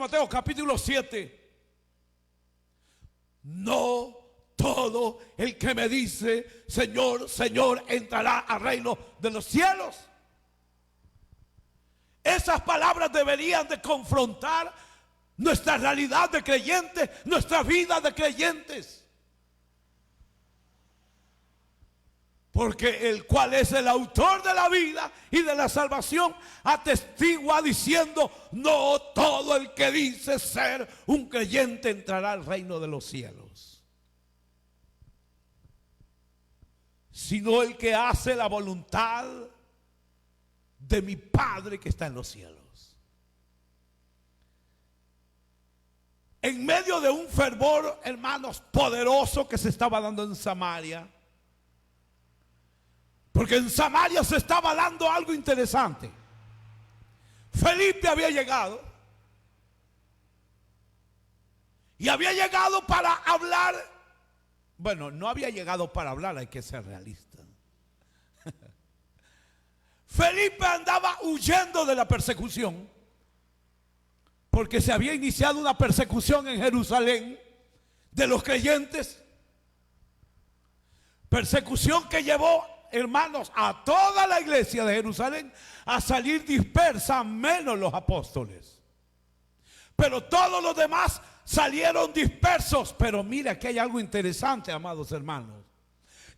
Mateo capítulo 7. No todo el que me dice Señor, Señor entrará al reino de los cielos. Esas palabras deberían de confrontar nuestra realidad de creyentes, nuestra vida de creyentes. Porque el cual es el autor de la vida y de la salvación atestigua diciendo: no todo el que dice ser un creyente entrará al reino de los cielos, sino el que hace la voluntad de mi Padre que está en los cielos. En medio de un fervor, hermanos, poderoso que se estaba dando en Samaria, porque en Samaria se estaba dando algo interesante. Felipe había llegado. Y había llegado para hablar. Bueno, no había llegado para hablar, hay que ser realista. Felipe andaba huyendo de la persecución, porque se había iniciado una persecución en Jerusalén de los creyentes. Persecución que llevó, hermanos, a toda la iglesia de Jerusalén a salir dispersa, menos los apóstoles. Pero todos los demás salieron dispersos. Pero mira que hay algo interesante, amados hermanos,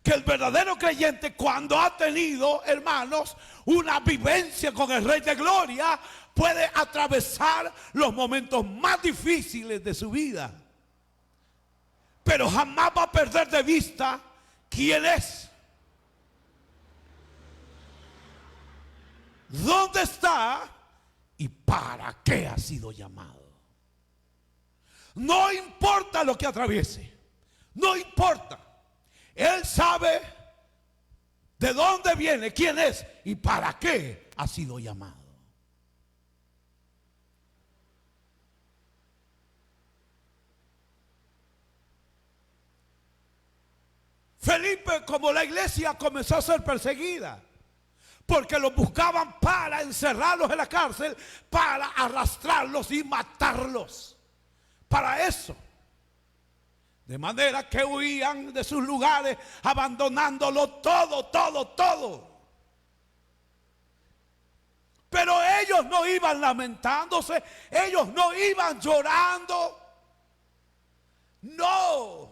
que el verdadero creyente, cuando ha tenido, hermanos, una vivencia con el Rey de Gloria, puede atravesar los momentos más difíciles de su vida, pero jamás va a perder de vista quién es, dónde está y para qué ha sido llamado. No importa lo que atraviese, no importa. Él sabe de dónde viene, quién es y para qué ha sido llamado. Felipe, como la iglesia comenzó a ser perseguida, porque los buscaban para encerrarlos en la cárcel, para arrastrarlos y matarlos. Para eso. De manera que huían de sus lugares, abandonándolo todo. Pero ellos no iban lamentándose, ellos no iban llorando. No,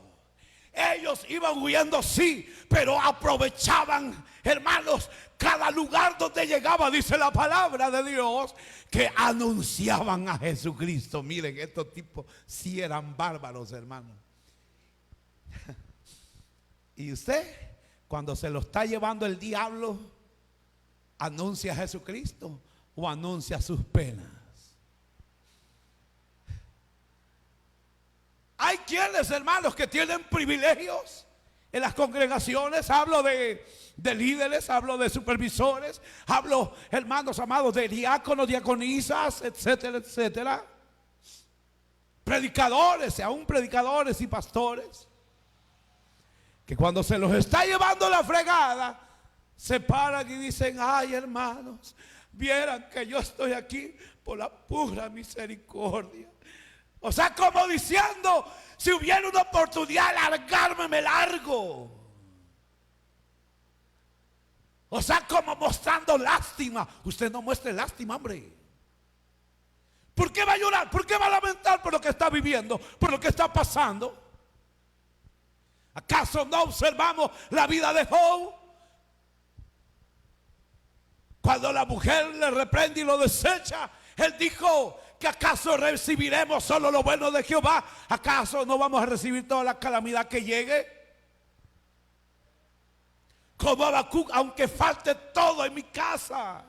ellos iban huyendo, sí, pero aprovechaban, hermanos, cada lugar donde llegaba, dice la palabra de Dios, que anunciaban a Jesucristo. Miren, estos tipos sí eran bárbaros, hermanos. Y usted, cuando se lo está llevando el diablo, ¿anuncia a Jesucristo o anuncia sus penas? Hay quienes, hermanos, que tienen privilegios en las congregaciones. Hablo de líderes, hablo de supervisores, hablo, hermanos amados, de diáconos, diaconisas, etcétera, etcétera. Predicadores, aún predicadores y pastores, que cuando se los está llevando la fregada, se paran y dicen: ay, hermanos, vieran que yo estoy aquí por la pura misericordia. O sea, como diciendo, si hubiera una oportunidad de largarme, me largo. O sea, como mostrando lástima. Usted no muestre lástima, hombre. ¿Por qué va a llorar? ¿Por qué va a lamentar por lo que está viviendo? ¿Por lo que está pasando? ¿Acaso no observamos la vida de Job? Cuando la mujer le reprende y lo desecha, él dijo: ¿que acaso recibiremos solo lo bueno de Jehová? ¿Acaso no vamos a recibir toda la calamidad que llegue? Como Habacuc: aunque falte todo en mi casa,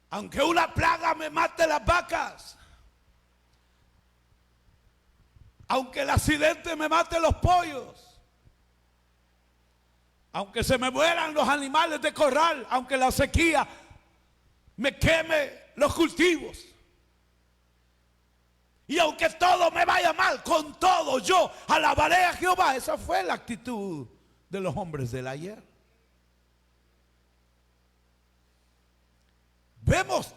aunque una plaga me mate las vacas, aunque el accidente me mate los pollos, aunque se me mueran los animales de corral, aunque la sequía me queme los cultivos, y aunque todo me vaya mal, con todo yo alabaré a Jehová. Esa fue la actitud de los hombres del ayer. vemos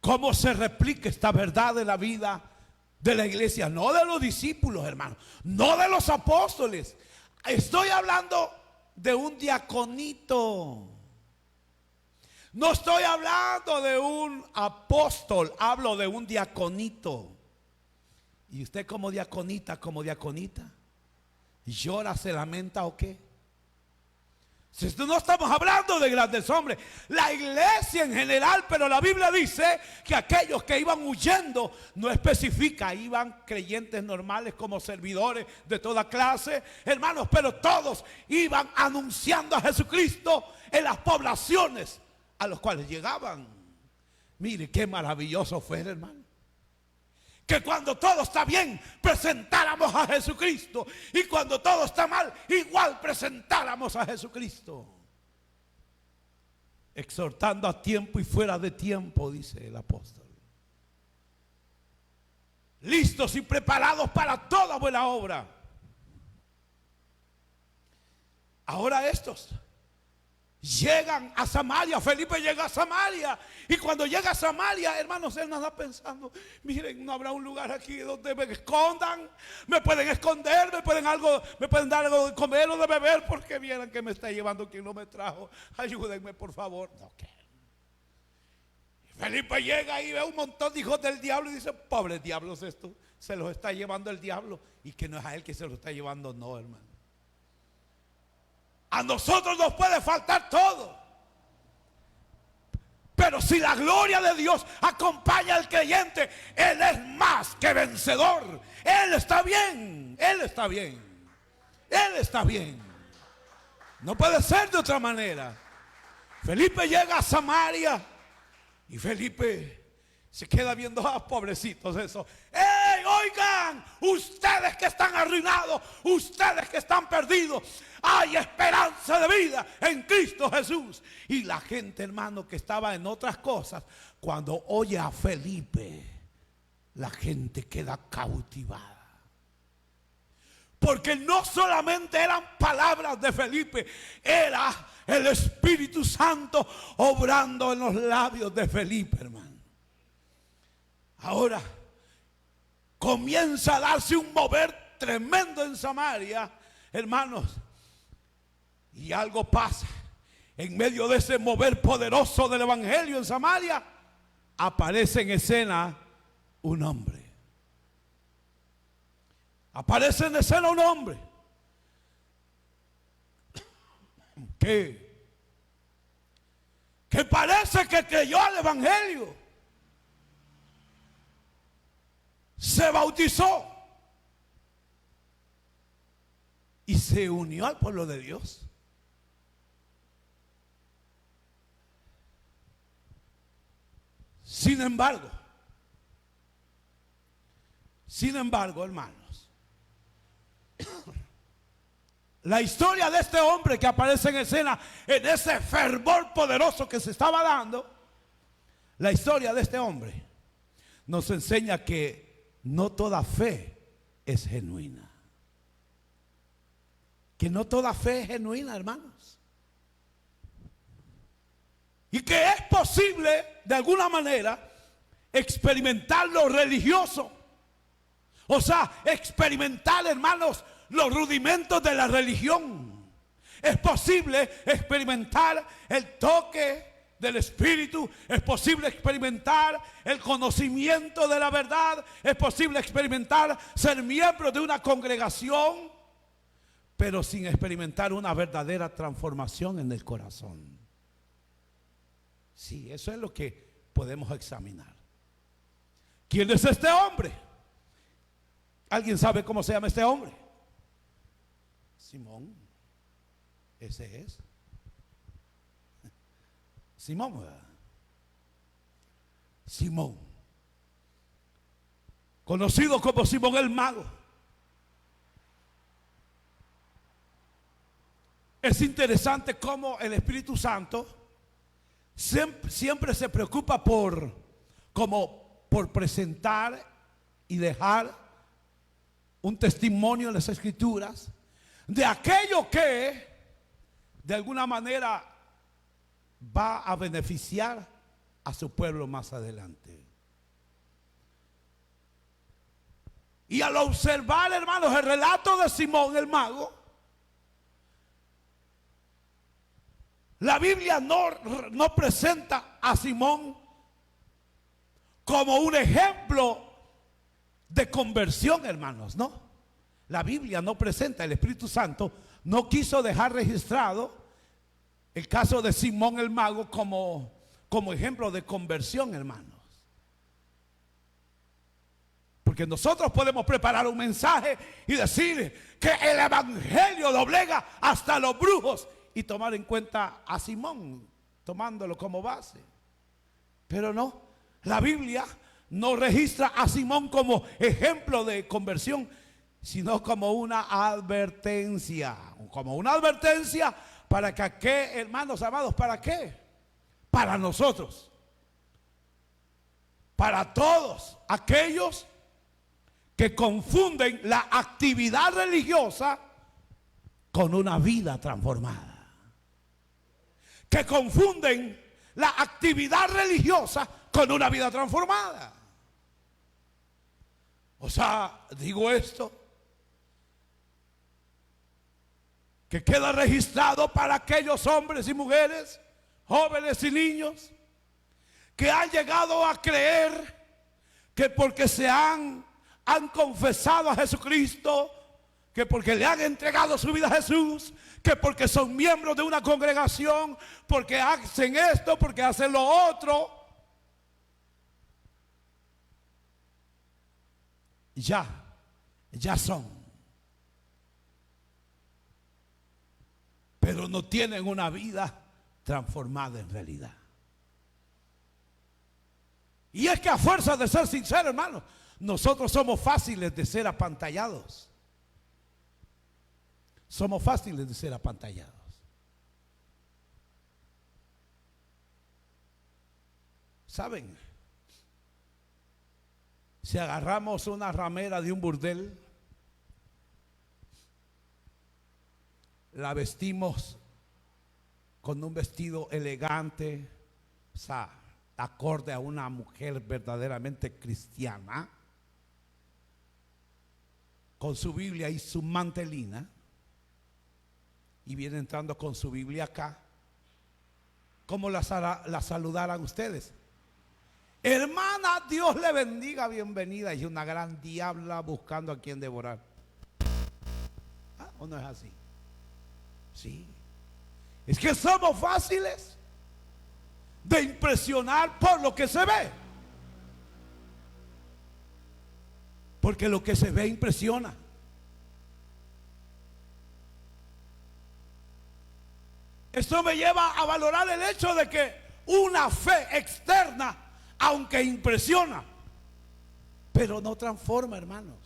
cómo se replica esta verdad de la vida de la iglesia, no de los discípulos, hermanos, no de los apóstoles. Estoy hablando de un diaconito. No estoy hablando de un apóstol, hablo de un diaconito. ¿Y usted como diaconita, llora, se lamenta o qué? Si no estamos hablando de grandes hombres, la iglesia en general, pero la Biblia dice que aquellos que iban huyendo, no especifica, iban creyentes normales como servidores de toda clase, hermanos, pero todos iban anunciando a Jesucristo en las poblaciones a los cuales llegaban. Mire qué maravilloso fue, hermano, que cuando todo está bien presentáramos a Jesucristo, y cuando todo está mal igual presentáramos a Jesucristo, exhortando a tiempo y fuera de tiempo, dice el apóstol, listos y preparados para toda buena obra. Ahora estos llegan a Samaria. Felipe llega a Samaria, y cuando llega a Samaria, hermanos, él no anda pensando, miren, no habrá un lugar aquí donde me escondan, me pueden esconder, me pueden dar algo de comer o de beber, porque vieran que me está llevando quien no me trajo, ayúdenme por favor. No, ¿qué? Felipe llega y ve un montón de hijos del diablo y dice, pobres diablos, esto se los está llevando el diablo, y que no es a él que se los está llevando, no, hermano. A nosotros nos puede faltar todo, pero si la gloria de Dios acompaña al creyente, Él es más que vencedor. Él está bien, Él está bien, Él está bien. No puede ser de otra manera. Felipe llega a Samaria, y Felipe se queda viendo, pobrecitos esos. ¡Ey, oigan! Ustedes que están arruinados, ustedes que están perdidos, hay esperanza de vida en Cristo Jesús. Y la gente, hermano, que estaba en otras cosas, cuando oye a Felipe, la gente queda cautivada. Porque no solamente eran palabras de Felipe, era el Espíritu Santo obrando en los labios de Felipe, hermano. Ahora comienza a darse un mover tremendo en Samaria, hermanos, y algo pasa. En medio de ese mover poderoso del evangelio en Samaria, aparece en escena un hombre. Aparece en escena un hombre que parece que creyó al evangelio, se bautizó y se unió al pueblo de Dios. Sin embargo, hermanos, la historia de este hombre que aparece en escena, en ese fervor poderoso que se estaba dando, la historia de este hombre nos enseña que no toda fe es genuina. Que no toda fe es genuina, hermanos. Y que es posible, de alguna manera, experimentar lo religioso. O sea, experimentar, hermanos, los rudimentos de la religión. Es posible experimentar el toque del Espíritu, es posible experimentar el conocimiento de la verdad, es posible experimentar ser miembro de una congregación, pero sin experimentar una verdadera transformación en el corazón. Sí, eso es lo que podemos examinar. ¿Quién es este hombre? ¿Alguien sabe cómo se llama este hombre? Simón. Ese es Simón, ¿verdad? Simón, conocido como Simón el Mago. Es interesante cómo el Espíritu Santo siempre se preocupa por presentar y dejar un testimonio en las Escrituras de aquello que de alguna manera va a beneficiar a su pueblo más adelante. Y al observar, hermanos, el relato de Simón el mago, la Biblia no presenta a Simón como un ejemplo de conversión, hermanos, no. La Biblia no presenta, el Espíritu Santo no quiso dejar registrado el caso de Simón el mago como ejemplo de conversión, hermanos. Porque nosotros podemos preparar un mensaje y decir que el evangelio doblega hasta los brujos y tomar en cuenta a Simón, tomándolo como base. Pero no, la Biblia no registra a Simón como ejemplo de conversión, sino como una advertencia. Como una advertencia para que, ¿qué, hermanos amados? ¿Para qué? Para nosotros. Para todos aquellos que confunden la actividad religiosa con una vida transformada. Que confunden la actividad religiosa con una vida transformada. O sea, digo esto, que queda registrado para aquellos hombres y mujeres, jóvenes y niños, que han llegado a creer que porque han confesado a Jesucristo, que porque le han entregado su vida a Jesús, que porque son miembros de una congregación, porque hacen esto, porque hacen lo otro, ya son. Pero no tienen una vida transformada en realidad. Y es que a fuerza de ser sincero, hermano, nosotros somos fáciles de ser apantallados. Somos fáciles de ser apantallados. ¿Saben? Si agarramos una ramera de un burdel, la vestimos con un vestido elegante, o sea, acorde a una mujer verdaderamente cristiana, con su Biblia y su mantelina, y viene entrando con su Biblia acá, ¿cómo la saludarán ustedes? Hermana, Dios le bendiga, bienvenida. Y una gran diabla buscando a quien devorar. ¿Ah? ¿O no es así? Sí. Es que somos fáciles de impresionar por lo que se ve. Porque lo que se ve impresiona. Esto me lleva a valorar el hecho de que una fe externa, aunque impresiona, pero no transforma, hermanos.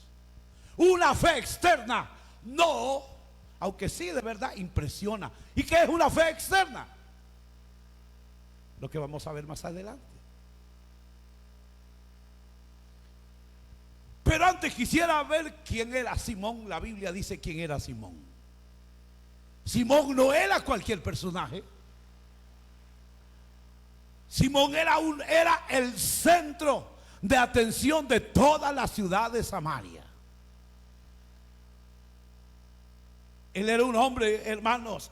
Una fe externa no, aunque sí de verdad impresiona. ¿Y qué es una fe externa? Lo que vamos a ver más adelante. Pero antes quisiera ver quién era Simón. La Biblia dice quién era Simón. Simón no era cualquier personaje. Simón era el centro de atención de toda la ciudad de Samaria. Él era un hombre, hermanos,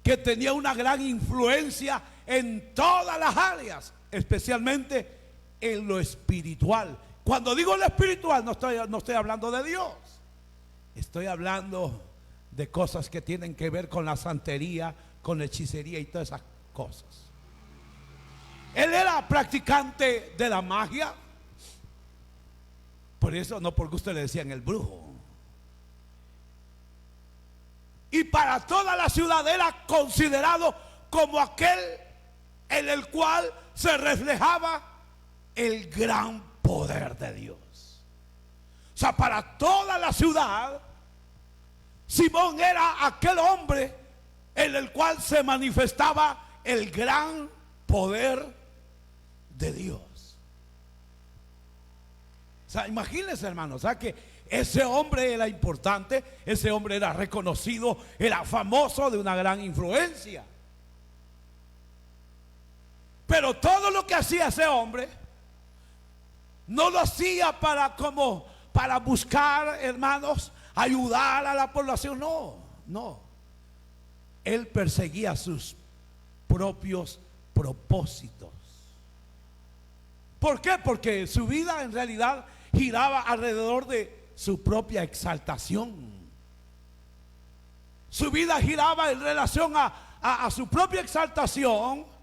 que tenía una gran influencia en todas las áreas, especialmente en lo espiritual. Cuando digo lo espiritual, no estoy hablando de Dios. Estoy hablando de cosas que tienen que ver con la santería, con la hechicería y todas esas cosas. Él era practicante de la magia. Por eso, no porque usted le decían el brujo. Y para toda la ciudad era considerado como aquel en el cual se reflejaba el gran poder de Dios. O sea, para toda la ciudad, Simón era aquel hombre en el cual se manifestaba el gran poder de Dios. O sea, imagínense, hermanos, o sea, que ese hombre era importante, ese hombre era reconocido, era famoso, de una gran influencia. Pero todo lo que hacía ese hombre no lo hacía para buscar, hermanos, ayudar a la población. No, no. Él perseguía sus propios propósitos. ¿Por qué? Porque su vida en realidad giraba alrededor de su propia exaltación. Su vida giraba en relación a su propia exaltación,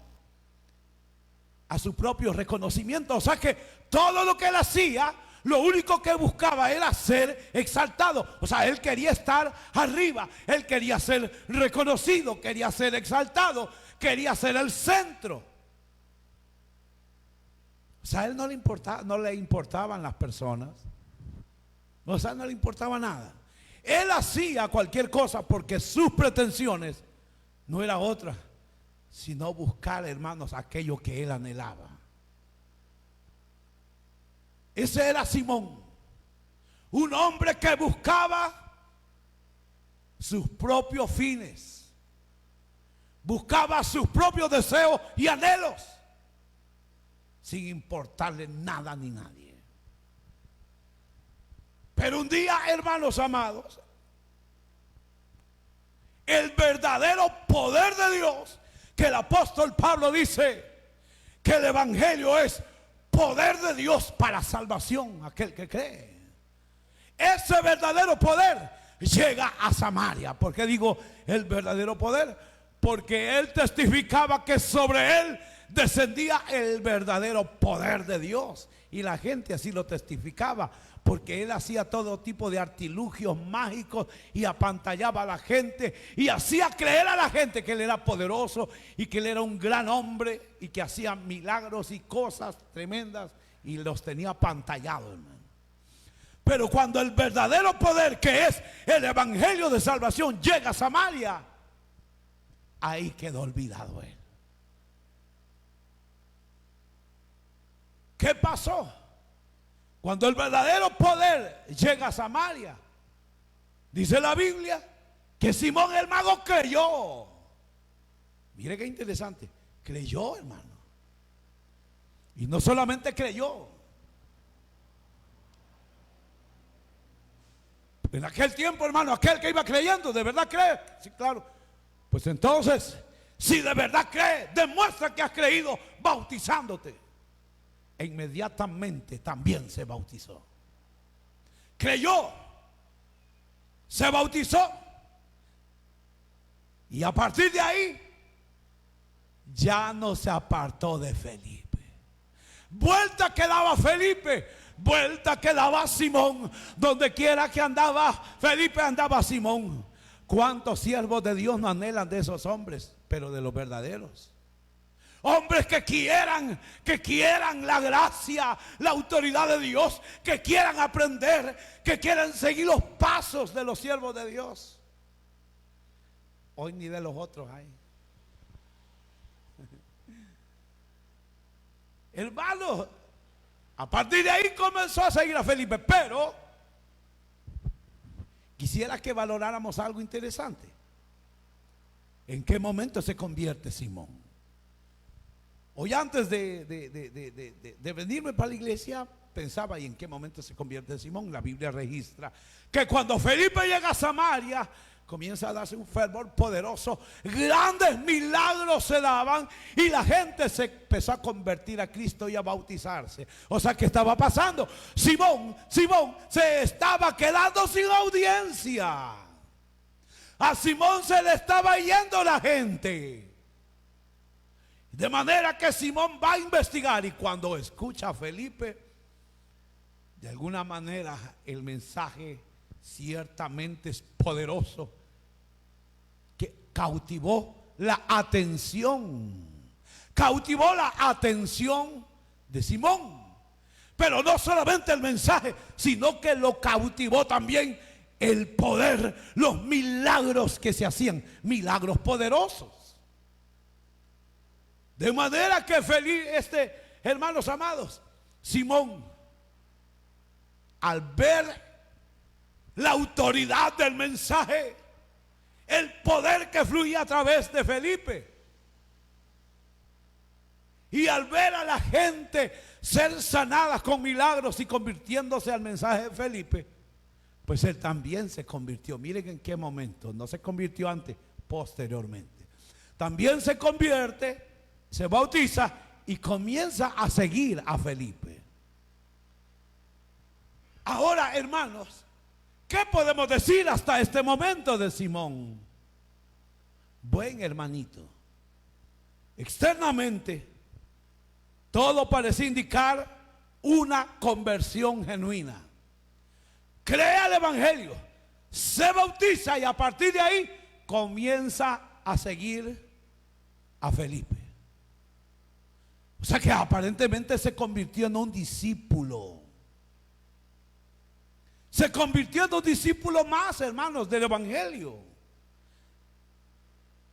a su propio reconocimiento. O sea que todo lo que él hacía, lo único que buscaba era ser exaltado. O sea, él quería estar arriba, él quería ser reconocido, quería ser exaltado, quería ser el centro. O sea, a él no le importaban las personas. O sea, no le importaba nada. Él hacía cualquier cosa porque sus pretensiones no era otra sino buscar, hermanos, aquello que él anhelaba. Ese era Simón, un hombre que buscaba sus propios fines, buscaba sus propios deseos y anhelos, sin importarle nada ni nadie. Pero un día, hermanos amados, el verdadero poder de Dios, que el apóstol Pablo dice que el evangelio es poder de Dios para salvación a aquel que cree. Ese verdadero poder llega a Samaria. ¿Por qué digo el verdadero poder? Porque él testificaba que sobre él descendía el verdadero poder de Dios. Y la gente así lo testificaba, porque él hacía todo tipo de artilugios mágicos y apantallaba a la gente y hacía creer a la gente que él era poderoso y que él era un gran hombre y que hacía milagros y cosas tremendas y los tenía apantallados, hermano. Pero cuando el verdadero poder, que es el evangelio de salvación, llega a Samaria, ahí quedó olvidado él. ¿Qué pasó? Cuando el verdadero poder llega a Samaria, dice la Biblia que Simón el mago creyó. Mire qué interesante, creyó, hermano. Y no solamente creyó. En aquel tiempo, hermano, aquel que iba creyendo, ¿de verdad cree? Sí, claro. Pues entonces, si de verdad cree, demuestra que has creído bautizándote. E inmediatamente también se bautizó. Creyó, se bautizó, y a partir de ahí ya no se apartó de Felipe. Vuelta que daba Felipe, vuelta que daba Simón. Donde quiera que andaba Felipe, andaba Simón. ¿Cuántos siervos de Dios no anhelan de esos hombres? Pero de los verdaderos. Hombres que quieran la gracia, la autoridad de Dios, que quieran aprender, que quieran seguir los pasos de los siervos de Dios. Hoy ni de los otros hay. Hermano, a partir de ahí comenzó a seguir a Felipe. Pero quisiera que valoráramos algo interesante. ¿En qué momento se convierte Simón? Hoy antes de venirme para la iglesia, pensaba, ¿y en qué momento se convierte Simón? La Biblia registra que cuando Felipe llega a Samaria, comienza a darse un fervor poderoso, grandes milagros se daban y la gente se empezó a convertir a Cristo y a bautizarse. O sea, ¿qué estaba pasando? Simón se estaba quedando sin audiencia. A Simón se le estaba yendo la gente. De manera que Simón va a investigar, y cuando escucha a Felipe, de alguna manera el mensaje ciertamente es poderoso, que cautivó la atención de Simón. Pero no solamente el mensaje, sino que lo cautivó también el poder, los milagros que se hacían, milagros poderosos. De manera que hermanos amados, Simón, al ver la autoridad del mensaje, el poder que fluía a través de Felipe, Y al ver a la gente ser sanada con milagros y convirtiéndose al mensaje de Felipe, pues él también se convirtió. Miren en qué momento, no se convirtió antes, posteriormente. También se convierte, se bautiza y comienza a seguir a Felipe. Ahora, hermanos, ¿qué podemos decir hasta este momento de Simón? Buen hermanito. Externamente, todo parece indicar una conversión genuina. Cree el evangelio, se bautiza y a partir de ahí comienza a seguir a Felipe. O sea que aparentemente se convirtió en un discípulo. Se convirtió en un discípulo más, hermanos, del evangelio.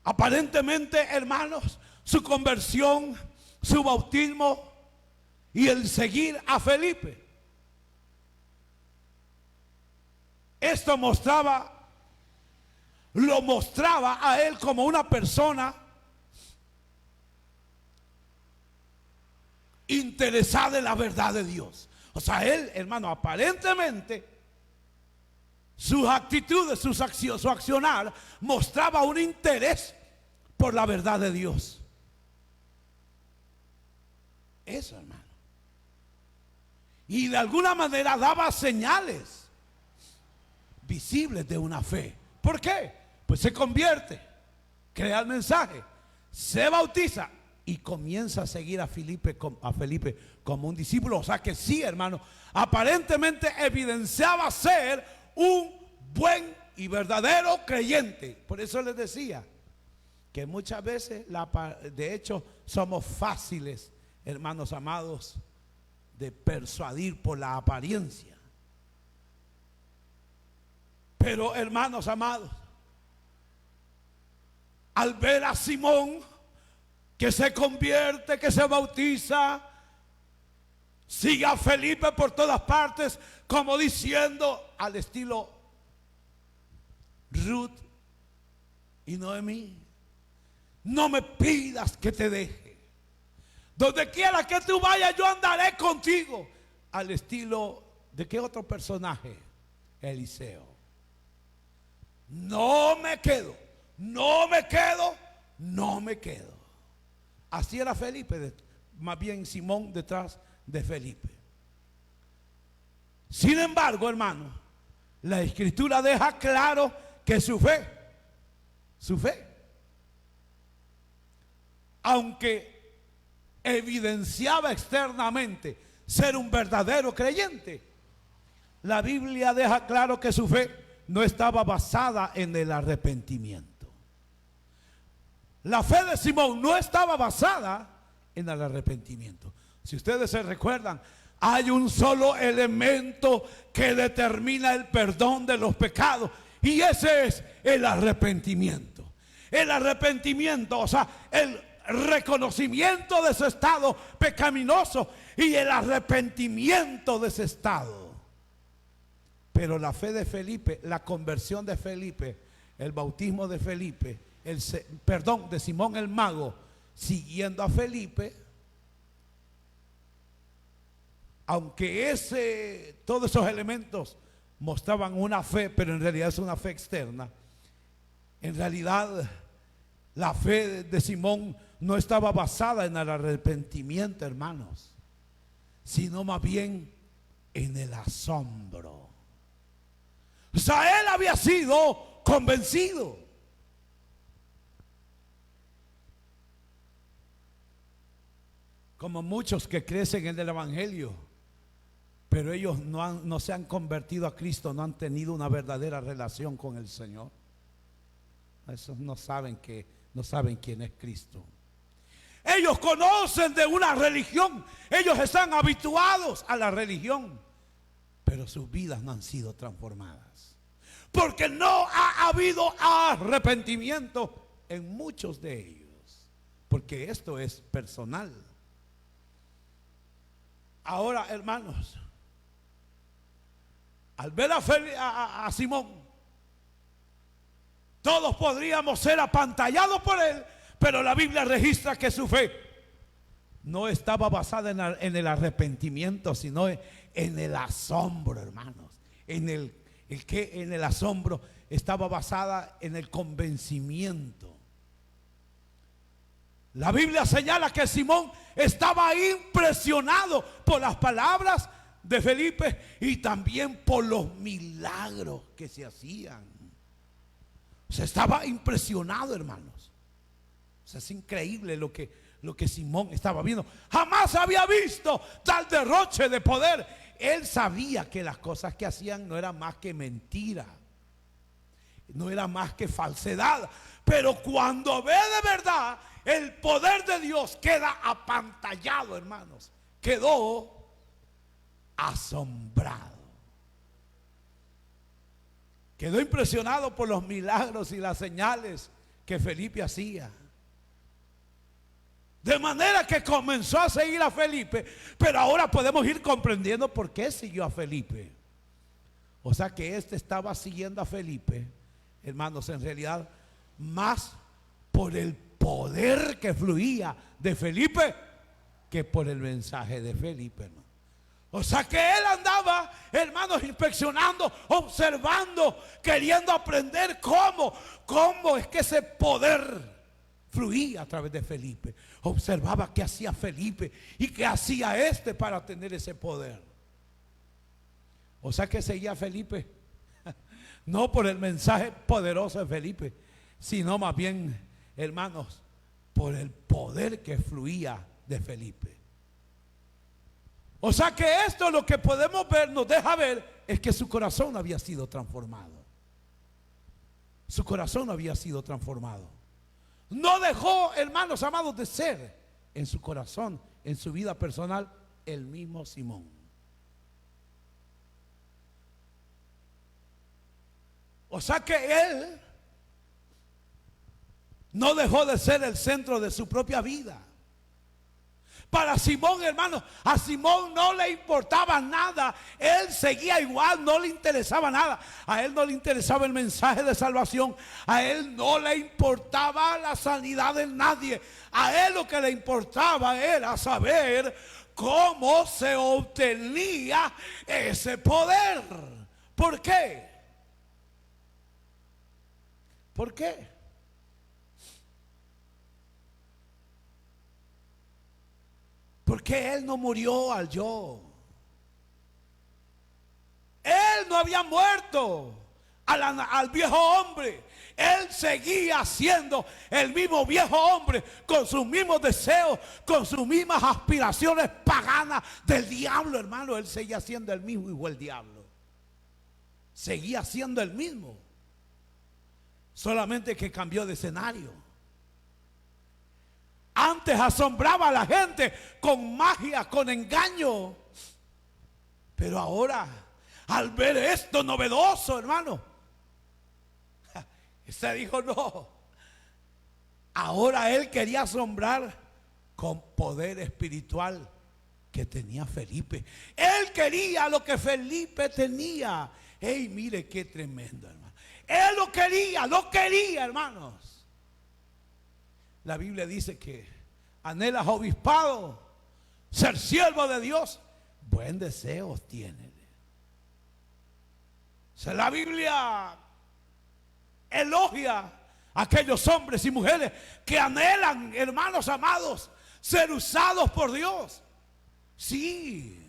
Aparentemente, hermanos, su conversión, su bautismo y el seguir a Felipe, esto lo mostraba a él como una persona interesada en la verdad de Dios. O sea, él, hermano, aparentemente sus actitudes, su accionar mostraba un interés por la verdad de Dios. Eso, hermano. Y de alguna manera daba señales visibles de una fe. ¿Por qué? Pues se convierte, crea el mensaje, se bautiza y comienza a seguir a Felipe como un discípulo. O sea que sí, hermano, aparentemente evidenciaba ser un buen y verdadero creyente. Por eso les decía que muchas veces, de hecho, somos fáciles, hermanos amados, de persuadir por la apariencia. Pero, hermanos amados, al ver a Simón que se convierte, que se bautiza, sigue a Felipe por todas partes, como diciendo al estilo Ruth y Noemí: no me pidas que te deje, donde quiera que tú vayas yo andaré contigo. Al estilo de qué otro personaje, Eliseo: no me quedo, no me quedo, no me quedo. Así era Felipe, más bien Simón detrás de Felipe. Sin embargo, hermano, la escritura deja claro que su fe, aunque evidenciaba externamente ser un verdadero creyente, la Biblia deja claro que su fe no estaba basada en el arrepentimiento. La fe de Simón no estaba basada en el arrepentimiento. Si ustedes se recuerdan, hay un solo elemento que determina el perdón de los pecados, y ese es el arrepentimiento. El arrepentimiento, o sea, el reconocimiento de su estado pecaminoso y el arrepentimiento de ese estado. Pero la fe de Felipe, la conversión de Felipe, el bautismo de Felipe, de Simón el mago, siguiendo a Felipe, aunque todos esos elementos mostraban una fe, pero en realidad es una fe externa. En realidad, la fe de Simón no estaba basada en el arrepentimiento, hermanos, sino más bien en el asombro. O sea, él había sido convencido. Como muchos que crecen en el evangelio, pero ellos no se han convertido a Cristo, no han tenido una verdadera relación con el Señor. Esos no saben quién es Cristo. Ellos conocen de una religión, ellos están habituados a la religión, pero sus vidas no han sido transformadas, porque no ha habido arrepentimiento en muchos de ellos, porque esto es personal. Ahora, hermanos, al ver a Simón, todos podríamos ser apantallados por él, pero la Biblia registra que su fe no estaba basada en el arrepentimiento, sino en el asombro, hermanos. En el asombro estaba basada en el convencimiento. La Biblia señala que Simón estaba impresionado por las palabras de Felipe y también por los milagros que se hacían. O sea, estaba impresionado, hermanos. O sea, es increíble lo que Simón estaba viendo. Jamás había visto tal derroche de poder. Él sabía que las cosas que hacían no eran más que mentira, no era más que falsedad. Pero cuando ve de verdad, el poder de Dios queda apantallado, hermanos. Quedó asombrado. Quedó impresionado por los milagros y las señales que Felipe hacía. De manera que comenzó a seguir a Felipe. Pero ahora podemos ir comprendiendo por qué siguió a Felipe. O sea que estaba siguiendo a Felipe, hermanos, en realidad más por el poder que fluía de Felipe que por el mensaje de Felipe, hermano. O sea que él andaba, hermanos, inspeccionando, observando, queriendo aprender cómo es que ese poder fluía a través de Felipe. Observaba qué hacía Felipe y qué hacía para tener ese poder. O sea que seguía a Felipe no por el mensaje poderoso de Felipe, sino más bien, hermanos, por el poder que fluía de Felipe. O sea que esto, lo que podemos ver, nos deja ver, es que su corazón había sido transformado. Su corazón había sido transformado. No dejó, hermanos amados, de ser en su corazón, en su vida personal, el mismo Simón. O sea que él no dejó de ser el centro de su propia vida. Para Simón, hermano, a Simón no le importaba nada. Él seguía igual, no le interesaba nada. A él no le interesaba el mensaje de salvación. A él no le importaba la sanidad de nadie. A él lo que le importaba era saber cómo se obtenía ese poder. ¿Por qué? ¿Por qué? Porque él no murió al yo. Él no había muerto al viejo hombre. Él seguía siendo el mismo viejo hombre, con sus mismos deseos, con sus mismas aspiraciones paganas del diablo, hermano. Él seguía siendo el mismo hijo del diablo. Seguía siendo el mismo, solamente que cambió de escenario. Antes asombraba a la gente con magia, con engaño. Pero ahora, al ver esto novedoso, hermano, se dijo no. Ahora él quería asombrar con poder espiritual que tenía Felipe. Él quería lo que Felipe tenía. Ey, mire qué tremendo, hermano. Él lo quería, hermanos. La Biblia dice que anhelas obispado, ser siervo de Dios. Buen deseo tiene. O sea, la Biblia elogia a aquellos hombres y mujeres que anhelan, hermanos amados, ser usados por Dios. Sí.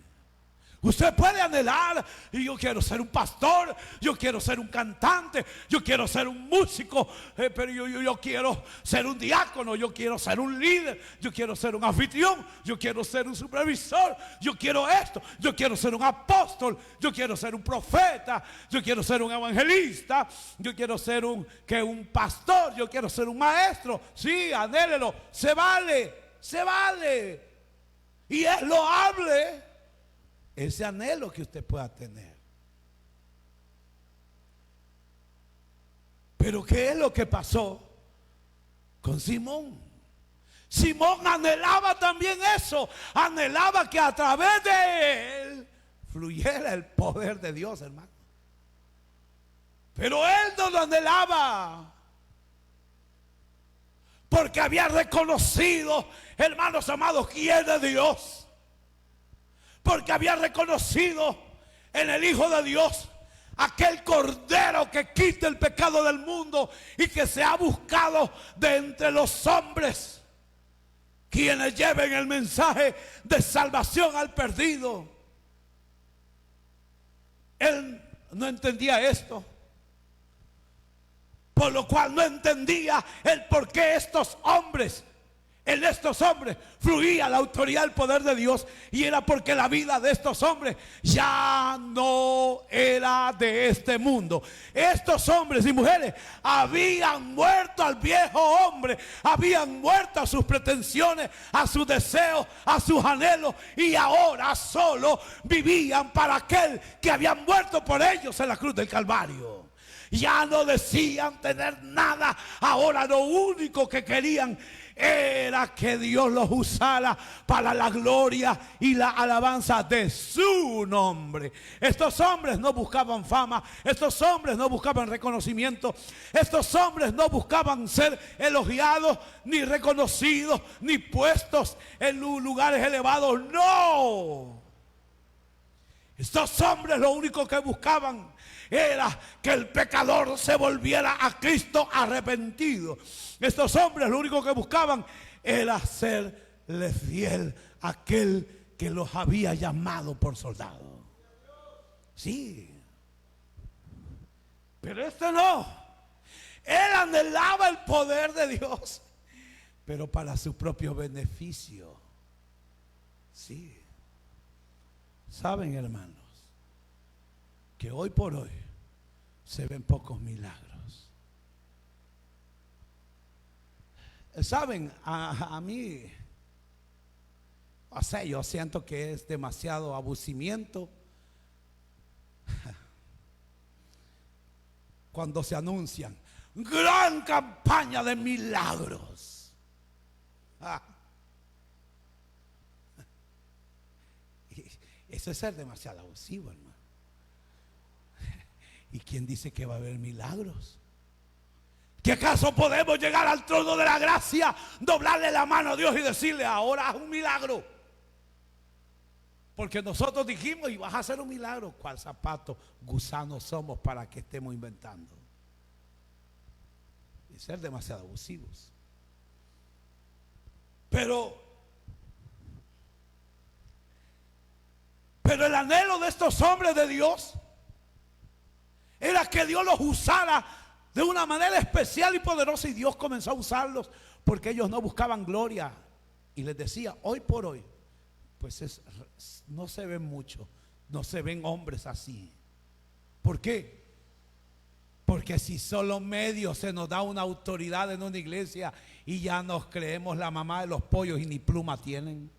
Usted puede anhelar, y yo quiero ser un pastor, yo quiero ser un cantante, yo quiero ser un músico, pero yo quiero ser un diácono, yo quiero ser un líder, yo quiero ser un anfitrión, yo quiero ser un supervisor, yo quiero esto, yo quiero ser un apóstol, yo quiero ser un profeta, yo quiero ser un evangelista, yo quiero ser un pastor, yo quiero ser un maestro. Sí, anhélelo, se vale. Y es loable ese anhelo que usted pueda tener. Pero ¿qué es lo que pasó con Simón? Simón anhelaba también eso. Anhelaba que a través de él fluyera el poder de Dios, hermano. Pero él no lo anhelaba porque había reconocido, hermanos amados, quién es Dios. Porque había reconocido en el Hijo de Dios aquel Cordero que quita el pecado del mundo y que se ha buscado de entre los hombres, quienes lleven el mensaje de salvación al perdido. Él no entendía esto, por lo cual no entendía el por qué en estos hombres fluía la autoridad, el poder de Dios. Y era porque la vida de estos hombres ya no era de este mundo. Estos hombres y mujeres habían muerto al viejo hombre, habían muerto a sus pretensiones, a sus deseos, a sus anhelos, y ahora solo vivían para aquel que había muerto por ellos en la cruz del Calvario. Ya no decían tener nada. Ahora lo único que querían era que Dios los usara para la gloria y la alabanza de su nombre. Estos hombres no buscaban fama, estos hombres no buscaban reconocimiento, estos hombres no buscaban ser elogiados, ni reconocidos, ni puestos en lugares elevados. No. Estos hombres lo único que buscaban era que el pecador se volviera a Cristo arrepentido. Estos hombres lo único que buscaban era serle fiel a aquel que los había llamado por soldado. Sí, pero este no. Él anhelaba el poder de Dios, pero para su propio beneficio. Sí. Saben, hermanos, que hoy por hoy se ven pocos milagros. Saben, a mí, o sea, yo siento que es demasiado abusimiento cuando se anuncian gran campaña de milagros. Eso es ser demasiado abusivo, hermano. ¿Y quién dice que va a haber milagros? ¿Qué acaso podemos llegar al trono de la gracia, doblarle la mano a Dios y decirle: ahora haz un milagro? Porque nosotros dijimos: y vas a hacer un milagro. ¿Cuál zapato gusanos somos para que estemos inventando? Y ser demasiado abusivos. Pero el anhelo de estos hombres de Dios era que Dios los usara de una manera especial y poderosa. Y Dios comenzó a usarlos porque ellos no buscaban gloria. Y les decía: hoy por hoy, pues no se ven mucho, no se ven hombres así. ¿Por qué? Porque si solo medio se nos da una autoridad en una iglesia y ya nos creemos la mamá de los pollos y ni pluma tienen.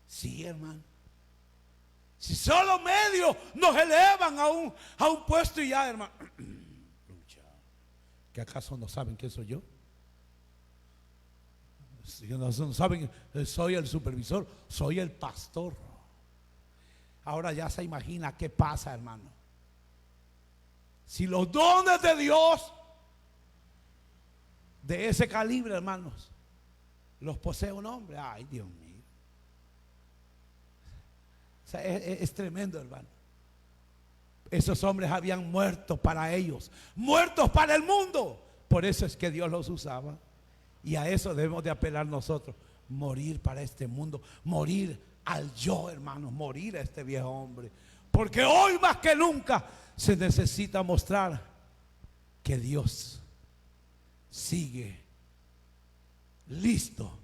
Sí, hermano. Si solo medio nos elevan a un puesto y ya, hermano. ¿Que acaso no saben quién soy yo? Si no saben, soy el supervisor, soy el pastor. Ahora ya se imagina qué pasa, hermano. Si los dones de Dios de ese calibre, hermanos, los posee un hombre. Ay, Dios mío. O sea, es tremendo, hermano. Esos hombres habían muerto para ellos, muertos para el mundo. Por eso es que Dios los usaba. Y a eso debemos de apelar nosotros. Morir para este mundo, morir al yo, hermanos, morir a este viejo hombre. Porque hoy más que nunca se necesita mostrar que Dios sigue listo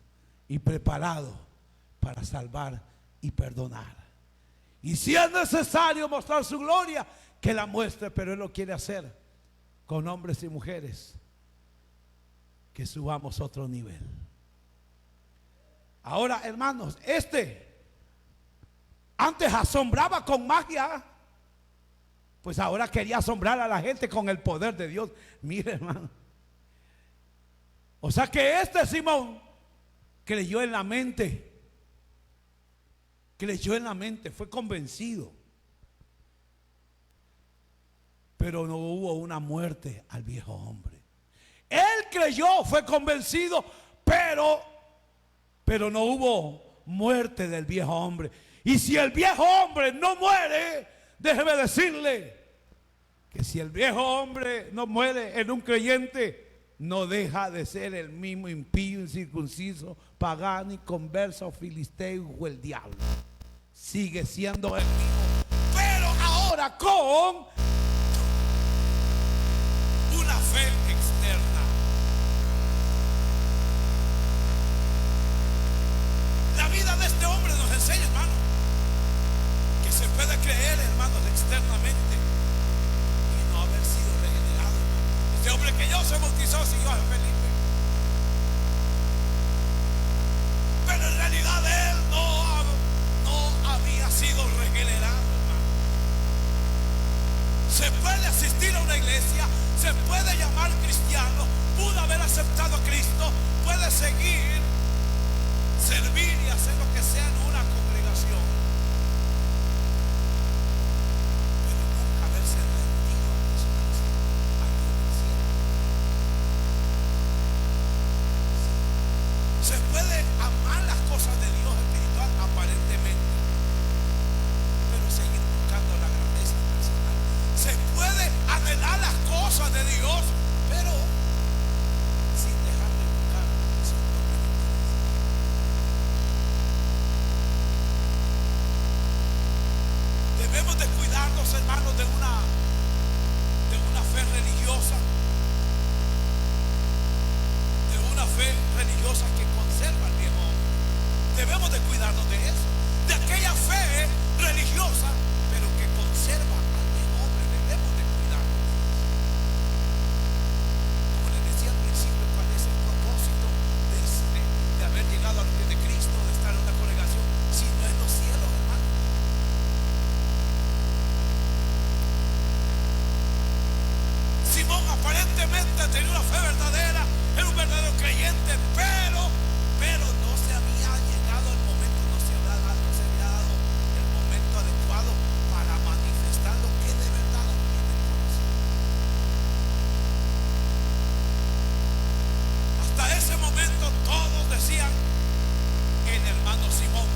y preparado para salvar y perdonar. Y si es necesario mostrar su gloria, que la muestre, pero Él lo quiere hacer con hombres y mujeres que subamos otro nivel. Ahora, hermanos, antes asombraba con magia, pues ahora quería asombrar a la gente con el poder de Dios. Mire, hermano. O sea que Simón creyó en la mente. Creyó en la mente, fue convencido. Pero no hubo una muerte al viejo hombre. Él creyó, fue convencido, pero no hubo muerte del viejo hombre. Y si el viejo hombre no muere, déjeme decirle que si el viejo hombre no muere en un creyente, no deja de ser el mismo impío, incircunciso, pagano, inconverso, filisteo o el diablo. Sigue siendo el mismo, pero ahora con una fe externa. La vida de este hombre nos enseña, hermano, que se puede creer, hermanos, externamente y no haber sido regenerado. Este hombre que yo se bautizó siguió a Felipe, pero en realidad él no había sido regenerado, hermano. Se puede asistir a una iglesia, se puede llamar cristiano, pudo haber aceptado a Cristo, puede seguir, servir y hacer lo que sea en una congregación, pero nunca haberse rendido a Cristo, a Dios. Se puede amar las cosas de Dios espiritual aparentemente, pero seguir buscando la grandeza personal. Se puede anhelar las cosas de Dios, pero sin dejar de buscar su propio interés. Debemos de cuidarnos, hermanos, de una fe religiosa, que conserva el viejo hombre. Debemos de cuidarnos de eso, de aquella fe religiosa, pero que conserva al viejo hombre. Debemos de cuidarnos de eso. Como les decía al principio, ¿cuál es el propósito de haber llegado a los pies de Cristo, de estar en una congregación, si no en los cielos, hermano? Simón aparentemente tenía una fe verdadera, era un verdadero creyente, pero no se había llegado el momento, no se había dado el momento adecuado para manifestar lo que de verdad había en el corazón. Hasta ese momento todos decían: el hermano Simón,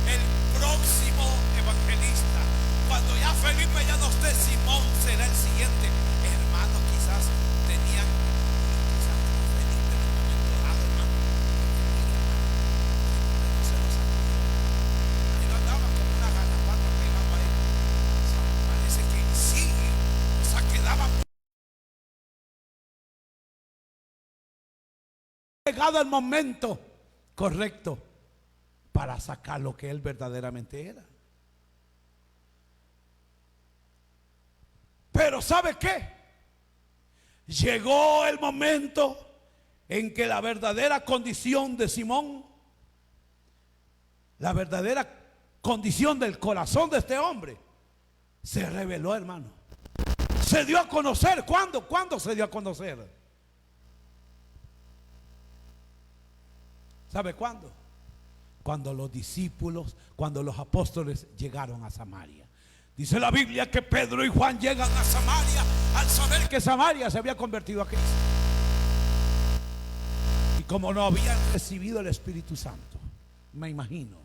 el próximo evangelista. Cuando ya Felipe ya no esté, Simón será el siguiente. Hermanos, quizás tenían, quizás Felipe en un momento dado, hermano, no se lo sacudieron. Y no andaban como una garrapata pegado a él. O sea, parece que sí, o sea, quedaba llegado el momento correcto para sacar lo que él verdaderamente era. Pero ¿sabe qué? Llegó el momento en que la verdadera condición de Simón, la verdadera condición del corazón de este hombre, se reveló, hermano. Se dio a conocer. ¿Cuándo? ¿Cuándo se dio a conocer? ¿Sabe cuándo? Cuando los discípulos, cuando los apóstoles llegaron a Samaria. Dice la Biblia que Pedro y Juan llegan a Samaria al saber que Samaria se había convertido a Cristo. Y como no habían recibido el Espíritu Santo, me imagino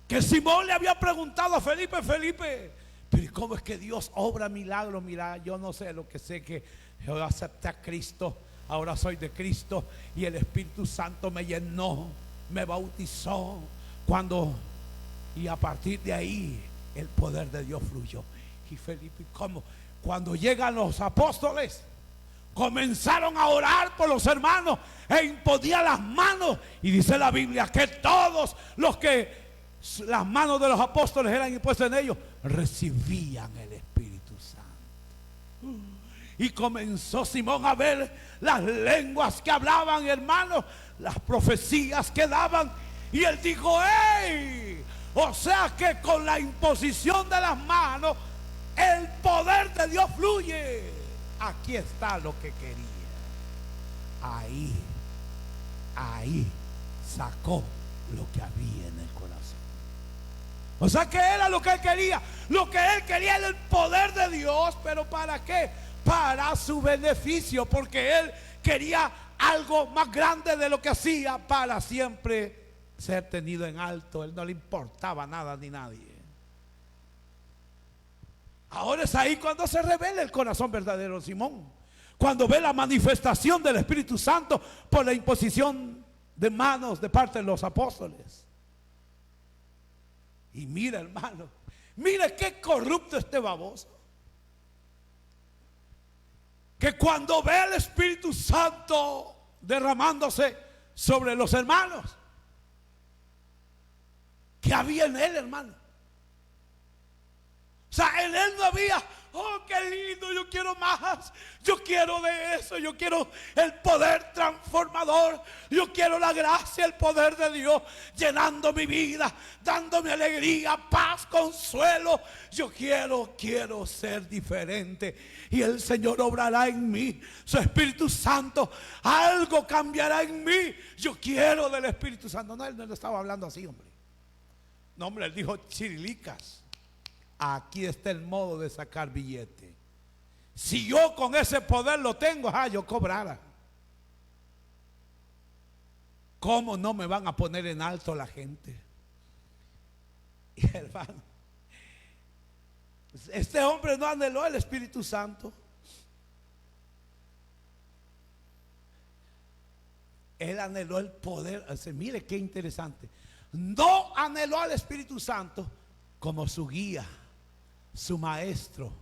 que Simón le había preguntado a Felipe: Felipe, pero ¿cómo es que Dios obra milagros? Mira, yo no sé, lo que sé que yo acepté a Cristo, ahora soy de Cristo y el Espíritu Santo me llenó, me bautizó y a partir de ahí el poder de Dios fluyó. Y Felipe, ¿cómo? Cuando llegan los apóstoles, comenzaron a orar por los hermanos e imponían las manos. Y dice la Biblia que todos los que las manos de los apóstoles eran impuestas en ellos, recibían el Espíritu Santo. Y comenzó Simón a ver las lenguas que hablaban, hermanos, las profecías que daban. Y él dijo: ¡hey! O sea que con la imposición de las manos, el poder de Dios fluye. Aquí está lo que quería. Ahí sacó lo que había en el corazón. O sea que era lo que él quería. Lo que él quería era el poder de Dios. ¿Pero para qué? para su beneficio, porque él quería algo más grande de lo que hacía para siempre ser tenido en alto. Él no le importaba nada ni nadie. Ahora es ahí cuando se revela el corazón verdadero de Simón, cuando ve la manifestación del Espíritu Santo por la imposición de manos de parte de los apóstoles. Y mira, hermano, mira qué corrupto este baboso, que cuando ve el Espíritu Santo derramándose sobre los hermanos, que había en él, hermano. O sea, en él no había, oh, qué lindo, yo quiero más, yo quiero de eso, yo quiero el poder transformador, yo quiero la gracia, el poder de Dios llenando mi vida, dándome alegría, paz, consuelo. Yo quiero ser diferente, y el Señor obrará en mí, su Espíritu Santo, algo cambiará en mí. Yo quiero del Espíritu Santo. No, él no estaba hablando así, hombre. No, hombre, él dijo chirilicas. Aquí está el modo de sacar billete. Si yo con ese poder lo tengo, yo cobrara. ¿Cómo no me van a poner en alto la gente? Y hermano, este hombre no anheló el Espíritu Santo. Él anheló el poder. O sea, mire qué interesante. No anheló al Espíritu Santo como su guía, su maestro,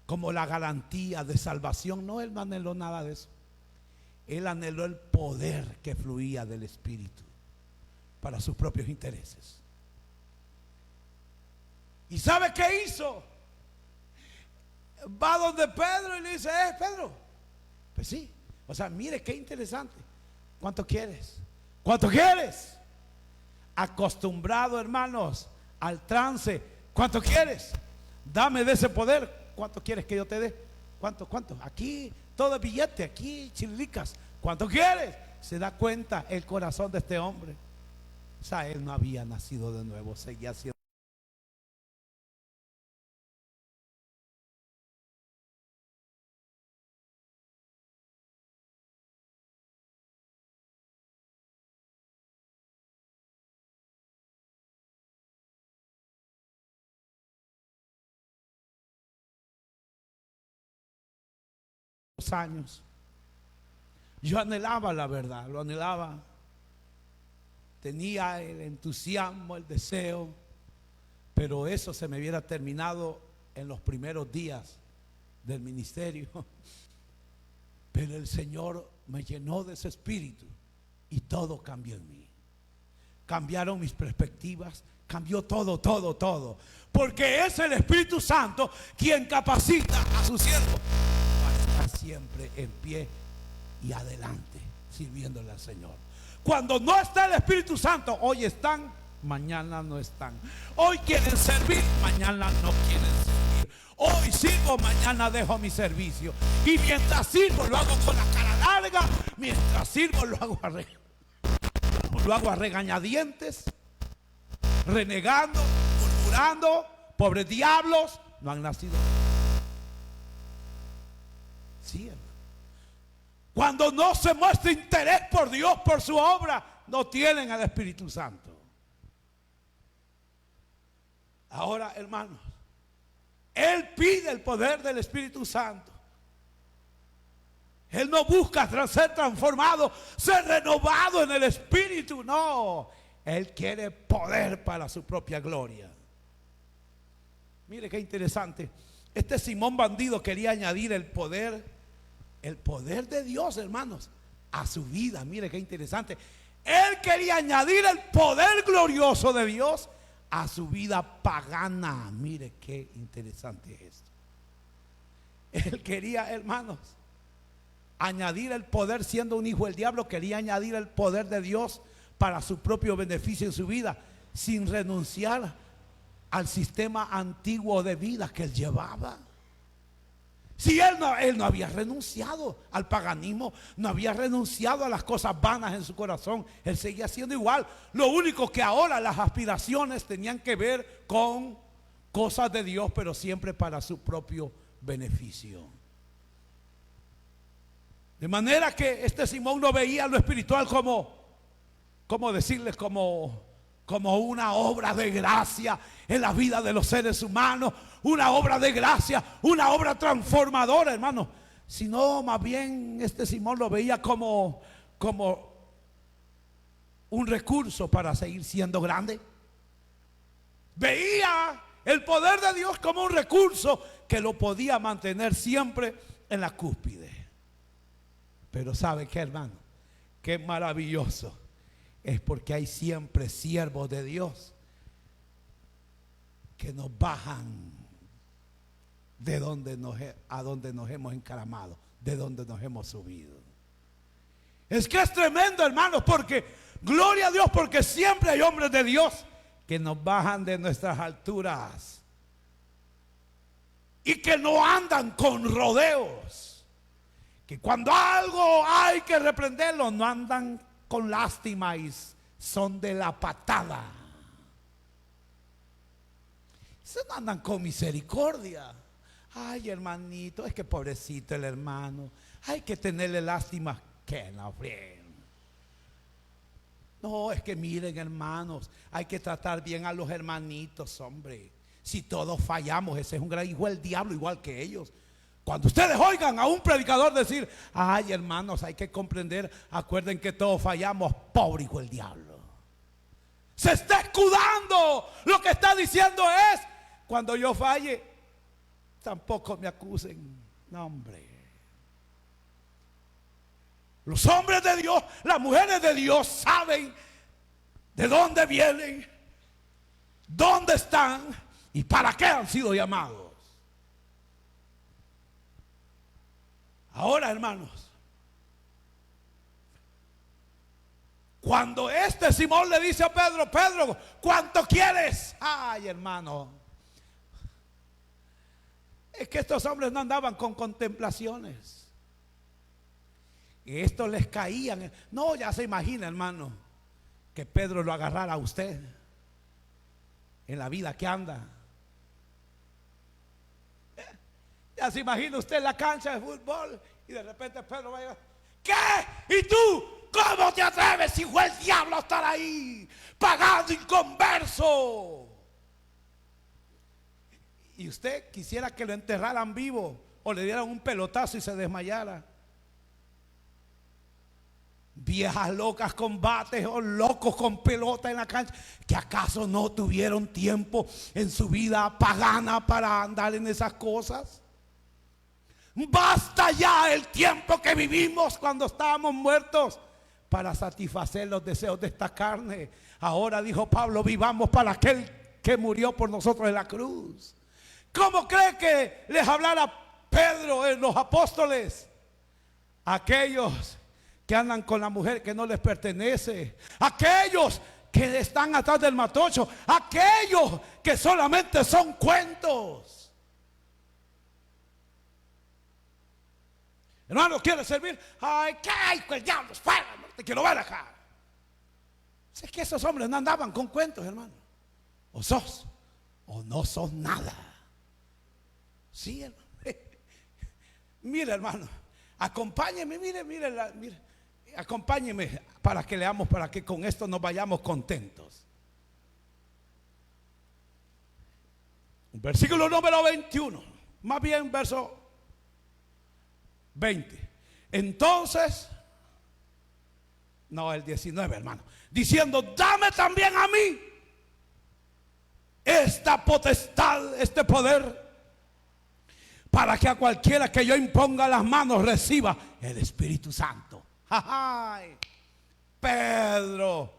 como la garantía de salvación. No, él no anheló nada de eso. Él anheló el poder que fluía del Espíritu para sus propios intereses. ¿Y sabe qué hizo? Va donde Pedro y le dice: Pedro, pues sí, o sea, mire qué interesante. ¿Cuánto quieres? ¿Cuánto quieres? Acostumbrado, hermanos, al trance. ¿Cuánto quieres? Dame de ese poder. ¿Cuánto quieres que yo te dé? ¿Cuánto? Aquí todo es billete, aquí chilicas. ¿Cuánto quieres? Se da cuenta el corazón de este hombre. O sea, él no había nacido de nuevo, seguía siendo. Años yo anhelaba la verdad, lo anhelaba, tenía el entusiasmo, el deseo, pero eso se me hubiera terminado en los primeros días del ministerio. Pero el Señor me llenó de ese espíritu y todo cambió en mí. Cambiaron mis perspectivas, cambió todo, porque es el Espíritu Santo quien capacita a su siervo para estar siempre en pie y adelante, sirviéndole al Señor. Cuando no está el Espíritu Santo, hoy están, mañana no están. Hoy quieren servir, mañana no quieren servir. Hoy sirvo, mañana dejo mi servicio. Y mientras sirvo lo hago con la cara larga, mientras sirvo lo hago a regañadientes, renegando, murmurando. Pobres diablos, no han nacido. Sí, hermano. Cuando no se muestra interés por Dios, por su obra, no tienen al Espíritu Santo. Ahora, hermanos, Él pide el poder del Espíritu Santo. Él no busca ser transformado, ser renovado en el Espíritu. No, Él quiere poder para su propia gloria. Mire qué interesante. Este Simón bandido quería añadir el poder de Dios, hermanos, a su vida. Mire qué interesante. Él quería añadir el poder glorioso de Dios a su vida pagana. Mire qué interesante es esto. Él quería, hermanos, añadir el poder, siendo un hijo del diablo, quería añadir el poder de Dios para su propio beneficio en su vida, sin renunciar al sistema antiguo de vida que él llevaba. Si él no había renunciado al paganismo, no había renunciado a las cosas vanas en su corazón, él seguía siendo igual. Lo único que ahora las aspiraciones tenían que ver con cosas de Dios, pero siempre para su propio beneficio. De manera que este Simón no veía lo espiritual como decirles, como una obra de gracia en la vida de los seres humanos, una obra de gracia, una obra transformadora, hermano. Sino más bien este Simón lo veía como un recurso para seguir siendo grande. Veía el poder de Dios como un recurso que lo podía mantener siempre en la cúspide. Pero ¿sabe qué, hermano? Qué maravilloso es porque hay siempre siervos de Dios que nos bajan de a donde nos hemos encaramado, de donde nos hemos subido. Es que es tremendo, hermanos, porque gloria a Dios, porque siempre hay hombres de Dios que nos bajan de nuestras alturas y que no andan con rodeos. Que cuando algo hay que reprenderlo, no andan con lástima y son de la patada. Se no andan con misericordia. Ay, hermanito, es que pobrecito el hermano, hay que tenerle lástima. Que no frieguen. No, es que miren, hermanos, hay que tratar bien a los hermanitos, hombre. Si todos fallamos, ese es un gran hijo del diablo, igual que ellos. Cuando ustedes oigan a un predicador decir, ay, hermanos, hay que comprender, acuerden que todos fallamos, pobre hijo del diablo. Se está escudando. Lo que está diciendo es, cuando yo falle, tampoco me acusen. No, hombre. Los hombres de Dios, las mujeres de Dios saben de dónde vienen, dónde están y para qué han sido llamados. Ahora, hermanos, cuando este Simón le dice a Pedro, Pedro, ¿cuánto quieres? Ay, hermano, es que estos hombres no andaban con contemplaciones. Y estos les caían. No, ya se imagina, hermano, que Pedro lo agarrara a usted en la vida que anda. Ya se imagina usted en la cancha de fútbol y de repente Pedro va a llegar. ¿Qué? ¿Y tú? ¿Cómo te atreves, hijo del diablo, a estar ahí pagando inconverso? Y usted quisiera que lo enterraran vivo o le dieran un pelotazo y se desmayara. Viejas locas con bates o locos con pelota en la cancha, que acaso no tuvieron tiempo en su vida pagana para andar en esas cosas. Basta ya el tiempo que vivimos cuando estábamos muertos para satisfacer los deseos de esta carne. Ahora, dijo Pablo, vivamos para aquel que murió por nosotros en la cruz. ¿Cómo cree que les hablara Pedro en los apóstoles? Aquellos que andan con la mujer que no les pertenece, aquellos que están atrás del matocho, aquellos que solamente son cuentos. Hermano, ¿quieres servir? Ay, ¿qué hay con el diablo? Fuera, no te quiero ver acá. Es que esos hombres no andaban con cuentos, hermano. O sos o no sos nada. Sí, hermano. Mire, hermano, acompáñeme, mire, acompáñeme para que leamos, para que con esto nos vayamos contentos. Versículo número 21, más bien verso 20. Entonces, no, el 19, hermano, diciendo, dame también a mí esta potestad, este poder, para que a cualquiera que yo imponga las manos reciba el Espíritu Santo. ¡Ay! Pedro,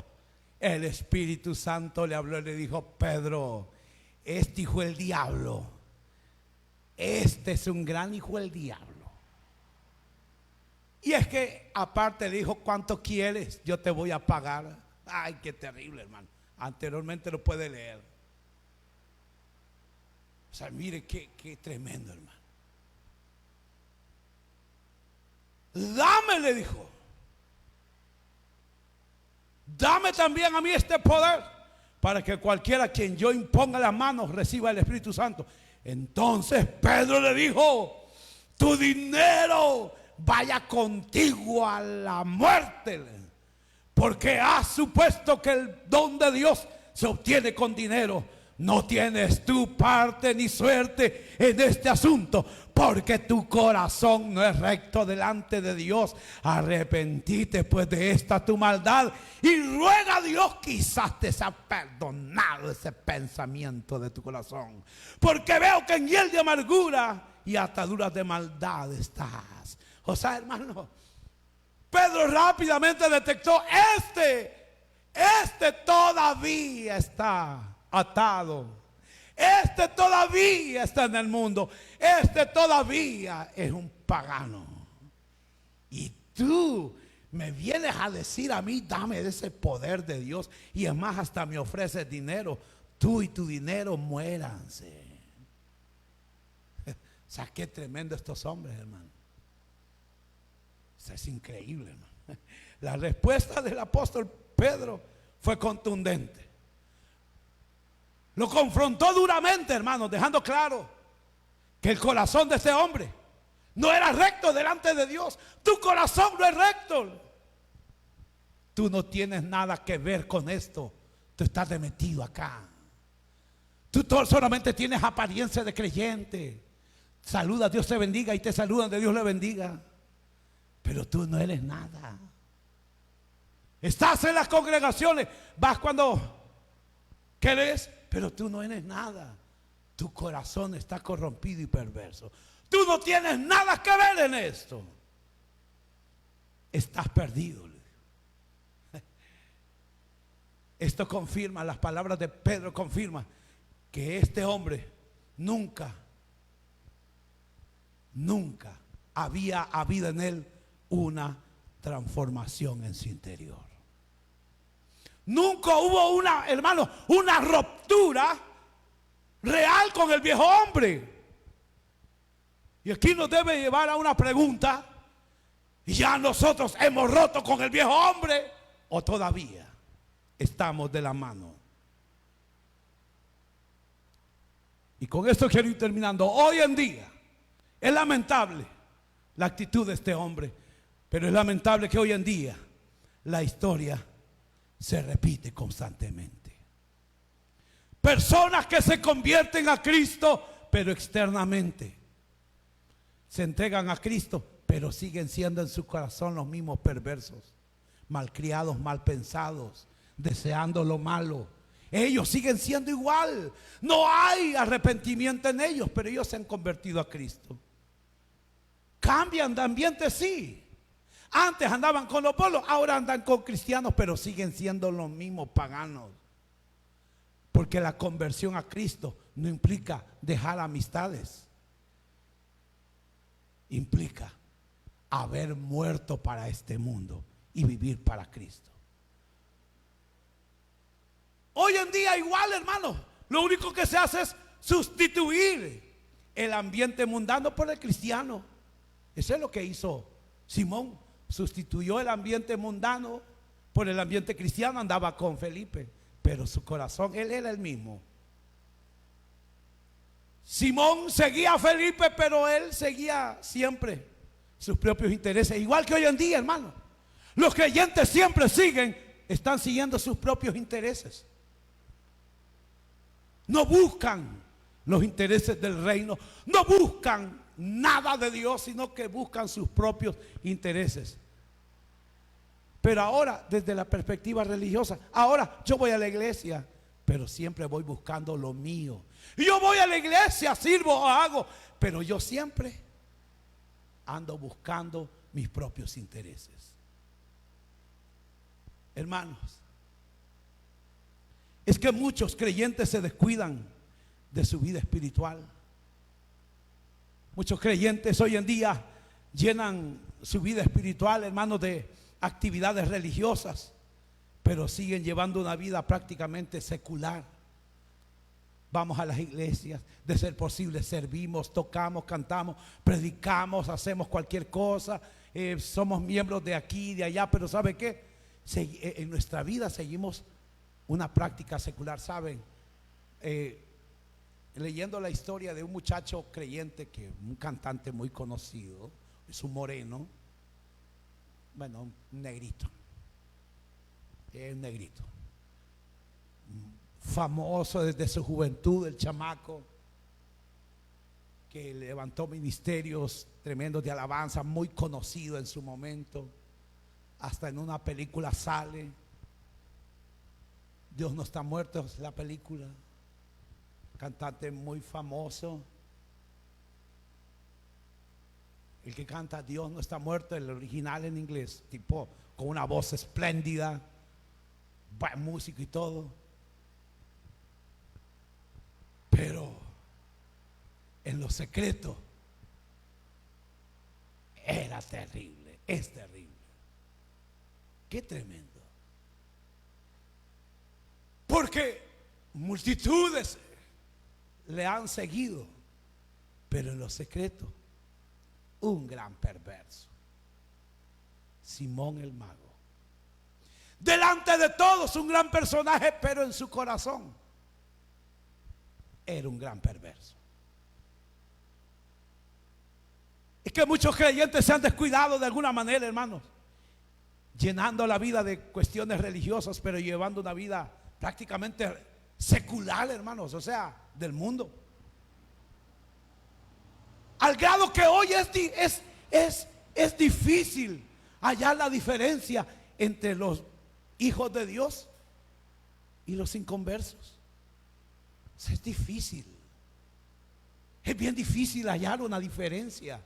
el Espíritu Santo le habló y le dijo, Pedro, este hijo del diablo, este es un gran hijo del diablo. Y es que aparte le dijo, ¿cuánto quieres? Yo te voy a pagar. Ay, qué terrible, hermano. Anteriormente lo puede leer. O sea, mire qué tremendo, hermano. Dame, le dijo. Dame también a mí este poder para que cualquiera a quien yo imponga las manos reciba el Espíritu Santo. Entonces Pedro le dijo: tu dinero vaya contigo a la muerte, porque has supuesto que el don de Dios se obtiene con dinero. No tienes tu parte ni suerte en este asunto, porque tu corazón no es recto delante de Dios. Arrepentite pues de esta tu maldad y ruega a Dios, quizás te sea perdonado ese pensamiento de tu corazón, porque veo que en hiel de amargura y ataduras de maldad estás. O sea, hermano, Pedro rápidamente detectó: este todavía está atado, este todavía está en el mundo, este todavía es un pagano. Y tú me vienes a decir a mí: dame ese poder de Dios, y es más, hasta me ofreces dinero. Tú y tu dinero muéranse. O sea, qué tremendo estos hombres, hermano. O sea, es increíble, hermano. La respuesta del apóstol Pedro fue contundente. Lo confrontó duramente, hermano, dejando claro que el corazón de este hombre no era recto delante de Dios. Tu corazón no es recto. Tú no tienes nada que ver con esto. Tú estás metido acá. Tú solamente tienes apariencia de creyente. Saluda, Dios te bendiga, y te saludan de Dios le bendiga. Pero tú no eres nada. Estás en las congregaciones, vas cuando querés, pero tú no eres nada. Tu corazón está corrompido y perverso. Tú no tienes nada que ver en esto. Estás perdido. Esto confirma, las palabras de Pedro confirman que este hombre nunca había habido en él una transformación en su interior. Nunca hubo una ruptura real con el viejo hombre. Y aquí nos debe llevar a una pregunta: ¿ya nosotros hemos roto con el viejo hombre o todavía estamos de la mano? Y con esto quiero ir terminando. Hoy en día es lamentable la actitud de este hombre, pero es lamentable que hoy en día la historia se repite constantemente. Personas que se convierten a Cristo, pero externamente se entregan a Cristo, pero siguen siendo en su corazón los mismos perversos, malcriados, mal pensados, deseando lo malo. Ellos siguen siendo igual. No hay arrepentimiento en ellos, pero ellos se han convertido a Cristo. Cambian de ambiente, sí. Antes andaban con los pueblos, ahora andan con cristianos, pero siguen siendo los mismos paganos. Porque la conversión a Cristo no implica dejar amistades. Implica haber muerto para este mundo y vivir para Cristo. Hoy en día igual, hermano, lo único que se hace es sustituir el ambiente mundano por el cristiano. Eso es lo que hizo Simón. Sustituyó el ambiente mundano por el ambiente cristiano. Andaba con Felipe, pero su corazón, él era el mismo. Simón seguía a Felipe, pero él seguía siempre sus propios intereses. Igual que hoy en día, hermano, los creyentes siempre están siguiendo sus propios intereses. No buscan los intereses del reino, no buscan nada de Dios, sino que buscan sus propios intereses. Pero ahora, desde la perspectiva religiosa, ahora yo voy a la iglesia, pero siempre voy buscando lo mío. Y yo voy a la iglesia, sirvo o hago, pero yo siempre ando buscando mis propios intereses. Hermanos, es que muchos creyentes se descuidan de su vida espiritual. Muchos creyentes hoy en día llenan su vida espiritual, hermanos, de actividades religiosas, pero siguen llevando una vida prácticamente secular. Vamos a las iglesias, de ser posible servimos, tocamos, cantamos, predicamos, hacemos cualquier cosa, somos miembros de aquí y de allá, pero ¿sabe qué? En nuestra vida seguimos una práctica secular. ¿Saben? Leyendo la historia de un muchacho creyente, que un cantante muy conocido, es un moreno, bueno, un negrito, es un negrito, famoso desde su juventud, el chamaco, que levantó ministerios tremendos de alabanza, muy conocido en su momento, hasta en una película sale, Dios no está muerto, es la película, cantante muy famoso, el que canta Dios no está muerto, el original en inglés, tipo con una voz espléndida, buen músico y todo, pero en lo secreto era terrible, es terrible. Qué tremendo. Porque multitudes le han seguido, pero en lo secreto, un gran perverso, Simón el mago. Delante de todos un gran personaje, pero en su corazón era un gran perverso. Es que muchos creyentes se han descuidado de alguna manera, hermanos, llenando la vida de cuestiones religiosas, pero llevando una vida prácticamente secular, hermanos, o sea, del mundo. Al grado que hoy es difícil hallar la diferencia entre los hijos de Dios y los inconversos. Es difícil. Es bien difícil hallar una diferencia.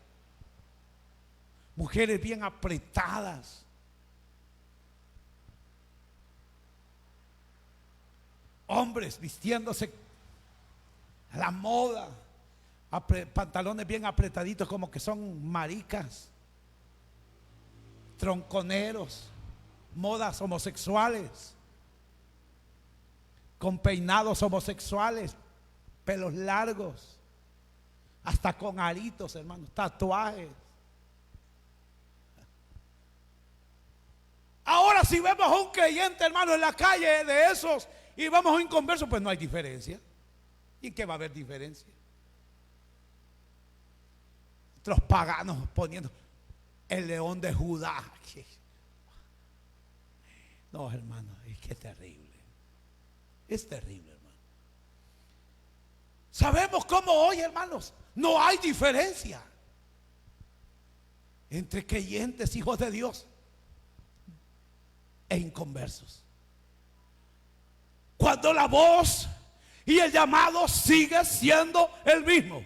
Mujeres bien apretadas, hombres vistiéndose a la moda, pantalones bien apretaditos como que son maricas, tronconeros, modas homosexuales, con peinados homosexuales, pelos largos, hasta con aritos, hermanos, tatuajes. Ahora si vemos a un creyente, hermano, en la calle de esos y vemos a un inconverso, pues no hay diferencia. ¿Y qué va a haber diferencia? Los paganos poniendo el león de Judá. No, hermano, es que es terrible. Es terrible, hermano. Sabemos cómo hoy, hermanos, no hay diferencia entre creyentes, hijos de Dios, e inconversos. Cuando la voz y el llamado sigue siendo el mismo,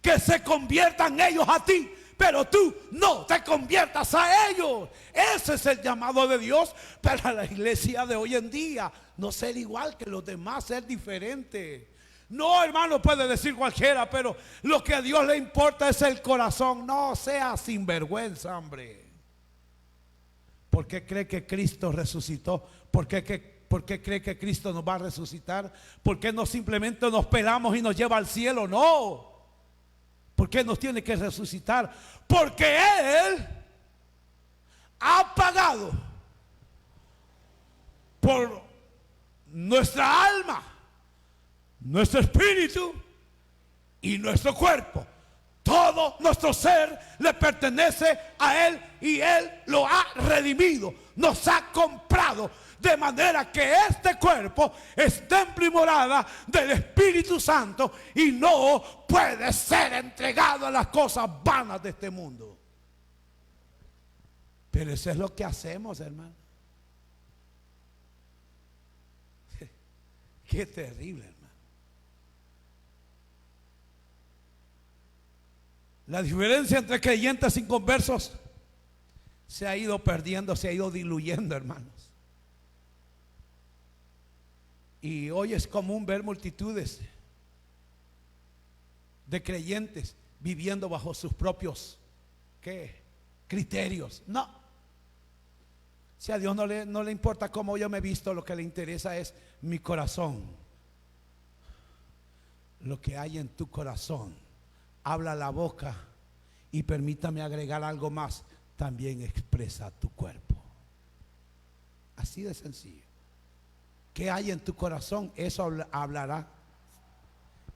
que se conviertan ellos a ti, pero tú no te conviertas a ellos. Ese es el llamado de Dios para la iglesia de hoy en día. No ser igual que los demás, ser diferente. No, hermano, puede decir cualquiera, pero lo que a Dios le importa es el corazón. No sea sinvergüenza, hombre. ¿Por qué cree que Cristo resucitó? ¿Por qué cree que Cristo nos va a resucitar? ¿Por qué no simplemente nos pelamos y nos lleva al cielo? No. ¿Por qué nos tiene que resucitar? Porque Él ha pagado por nuestra alma, nuestro espíritu y nuestro cuerpo. Todo nuestro ser le pertenece a Él y Él lo ha redimido, nos ha comprado, de manera que este cuerpo es templo y morada del Espíritu Santo y no puede ser entregado a las cosas vanas de este mundo. Pero eso es lo que hacemos, hermano. Qué terrible, hermano. La diferencia entre creyentes y inconversos se ha ido perdiendo, se ha ido diluyendo, hermanos. Y hoy es común ver multitudes de creyentes viviendo bajo sus propios criterios. No. Si a Dios no le importa cómo yo me he visto, lo que le interesa es mi corazón. Lo que hay en tu corazón. Habla la boca y permítame agregar algo más, también expresa tu cuerpo. Así de sencillo. ¿Qué hay en tu corazón? Eso hablará,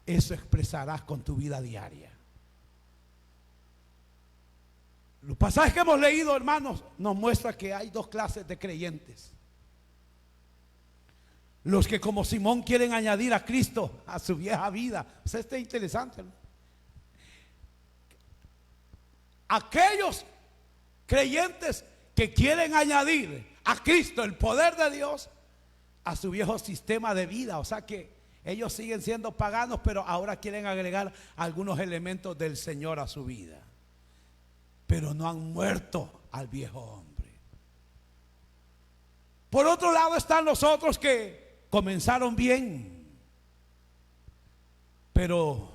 eso expresarás con tu vida diaria. Los pasajes que hemos leído, hermanos, nos muestra que hay dos clases de creyentes. Los que como Simón quieren añadir a Cristo a su vieja vida. O sea, esto es interesante, ¿no? Aquellos creyentes que quieren añadir a Cristo el poder de Dios a su viejo sistema de vida. O sea que ellos siguen siendo paganos, pero ahora quieren agregar algunos elementos del Señor a su vida. Pero no han muerto al viejo hombre. Por otro lado están los otros que comenzaron bien, pero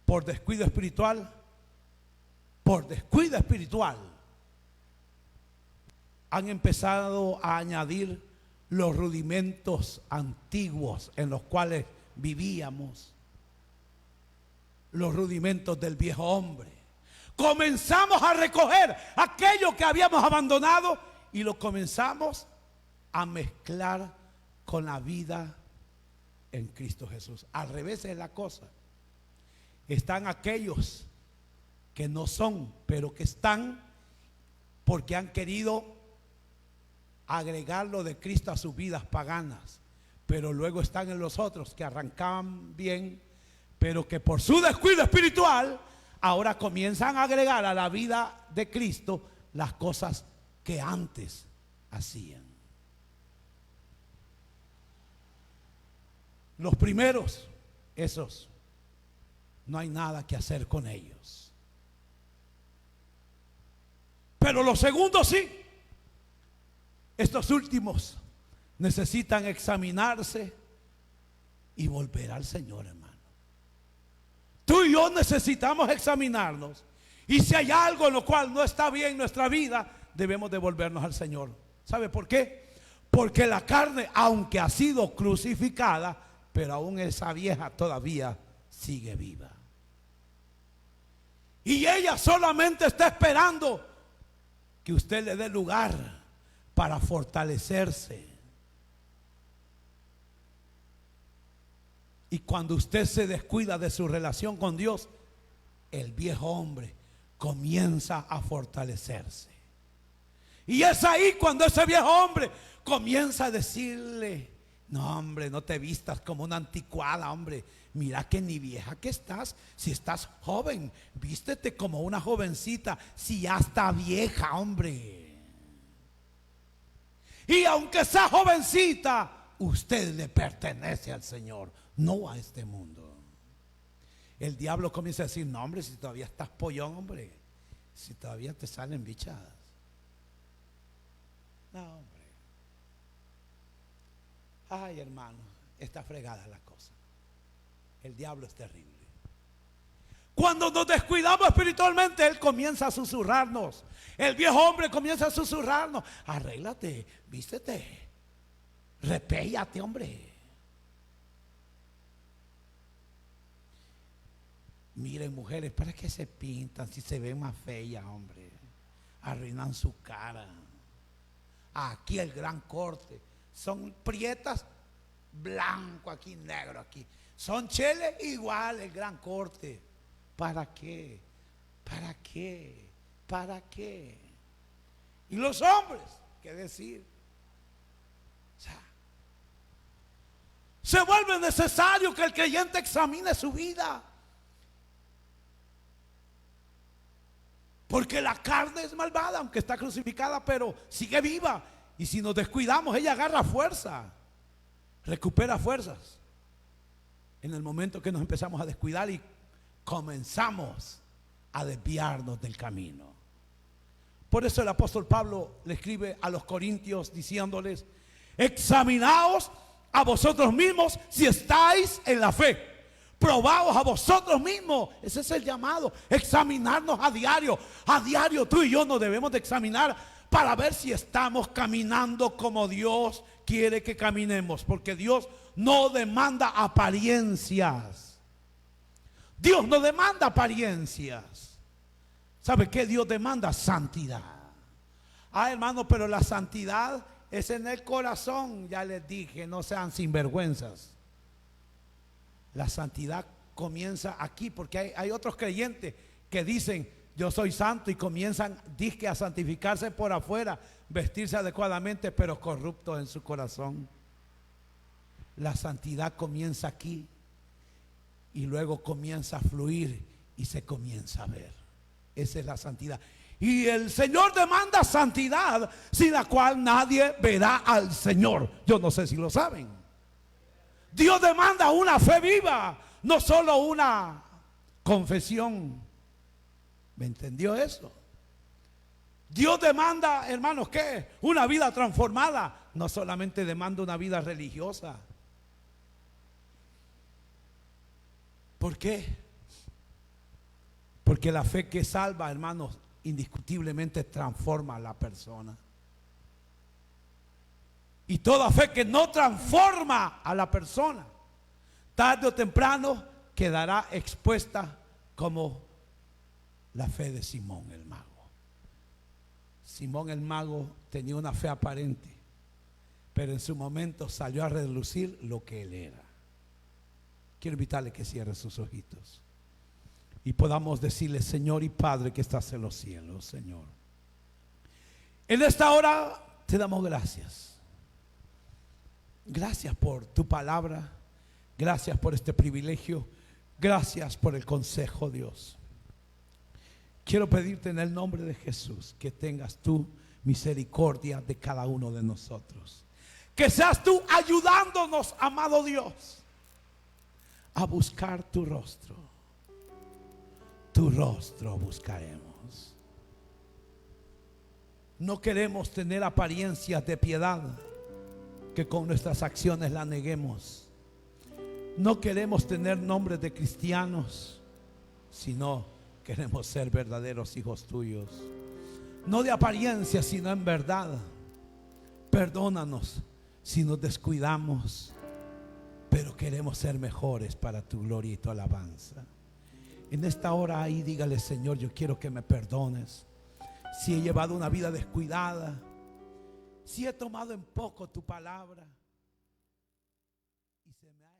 por descuido espiritual, han empezado a añadir los rudimentos antiguos en los cuales vivíamos, los rudimentos del viejo hombre. Comenzamos a recoger aquello que habíamos abandonado y lo comenzamos a mezclar con la vida en Cristo Jesús. Al revés es la cosa. Están aquellos que no son, pero que están porque han querido agregar lo de Cristo a sus vidas paganas. Pero luego están en los otros que arrancaban bien, pero que por su descuido espiritual ahora comienzan a agregar a la vida de Cristo las cosas que antes hacían. Los primeros, esos, no hay nada que hacer con ellos. Pero los segundos sí. Estos últimos necesitan examinarse y volver al Señor, hermano. Tú y yo necesitamos examinarnos. Y si hay algo en lo cual no está bien en nuestra vida, debemos devolvernos al Señor. ¿Sabe por qué? Porque la carne, aunque ha sido crucificada, pero aún esa vieja todavía sigue viva. Y ella solamente está esperando que usted le dé lugar para fortalecerse. Y cuando usted se descuida de su relación con Dios, el viejo hombre comienza a fortalecerse. Y es ahí cuando ese viejo hombre comienza a decirle: no, hombre, no te vistas como una anticuada, hombre. Mira que ni vieja que estás. Si estás joven, vístete como una jovencita. Si ya está vieja, hombre. Y aunque sea jovencita, usted le pertenece al Señor, no a este mundo. El diablo comienza a decir: no, hombre, si todavía estás pollón, hombre, si todavía te salen bichadas. No, hombre. Ay, hermano, está fregada la cosa. El diablo es terrible. Cuando nos descuidamos espiritualmente, él comienza a susurrarnos. El viejo hombre comienza a susurrarnos: arréglate, vístete, repéllate, hombre. Miren, mujeres, ¿para qué se pintan si se ven más feas, hombre? Arruinan su cara. Aquí el gran corte. Son prietas, blanco aquí, negro aquí. Son cheles, igual el gran corte. ¿Para qué? ¿Para qué? ¿Para qué? Y los hombres, ¿qué decir? O sea, se vuelve necesario que el creyente examine su vida. Porque la carne es malvada, aunque está crucificada, pero sigue viva. Y si nos descuidamos, ella agarra fuerza, recupera fuerzas. En el momento que nos empezamos a descuidar y comenzamos a desviarnos del camino. Por eso el apóstol Pablo le escribe a los corintios diciéndoles: examinaos a vosotros mismos si estáis en la fe. Probaos a vosotros mismos. Ese es el llamado, examinarnos a diario. A diario tú y yo nos debemos de examinar para ver si estamos caminando como Dios quiere que caminemos. Porque Dios no demanda apariencias. Dios no demanda apariencias. ¿Sabe qué Dios demanda? Santidad. Ah, hermano, pero la santidad es en el corazón. Ya les dije, no sean sinvergüenzas. La santidad comienza aquí, porque hay otros creyentes que dicen yo soy santo y comienzan dizque a santificarse por afuera, vestirse adecuadamente, pero corruptos en su corazón. La santidad comienza aquí y luego comienza a fluir y se comienza a ver. Esa es la santidad. Y el Señor demanda santidad, sin la cual nadie verá al Señor. Yo no sé si lo saben. Dios demanda una fe viva, no solo una confesión. ¿Me entendió eso? Dios demanda, hermanos, ¿qué? Una vida transformada. No solamente demanda una vida religiosa. ¿Por qué? Porque la fe que salva, hermanos, indiscutiblemente transforma a la persona. Y toda fe que no transforma a la persona, tarde o temprano quedará expuesta, como la fe de Simón el mago. Simón el mago tenía una fe aparente, pero en su momento salió a relucir lo que él era. Quiero invitarle que cierre sus ojitos y podamos decirle: Señor y Padre que estás en los cielos, Señor, en esta hora te damos gracias. Gracias por tu palabra. Gracias por este privilegio. Gracias por el consejo, Dios. Quiero pedirte en el nombre de Jesús que tengas tu misericordia de cada uno de nosotros. Que seas tú ayudándonos, amado Dios, a buscar tu rostro. Tu rostro buscaremos. No queremos tener apariencias de piedad que con nuestras acciones la neguemos. No queremos tener nombres de cristianos, sino queremos ser verdaderos hijos tuyos. No de apariencia, sino en verdad. Perdónanos si nos descuidamos, pero queremos ser mejores para tu gloria y tu alabanza. En esta hora ahí dígale: Señor, yo quiero que me perdones si he llevado una vida descuidada, si he tomado en poco tu palabra y se me ha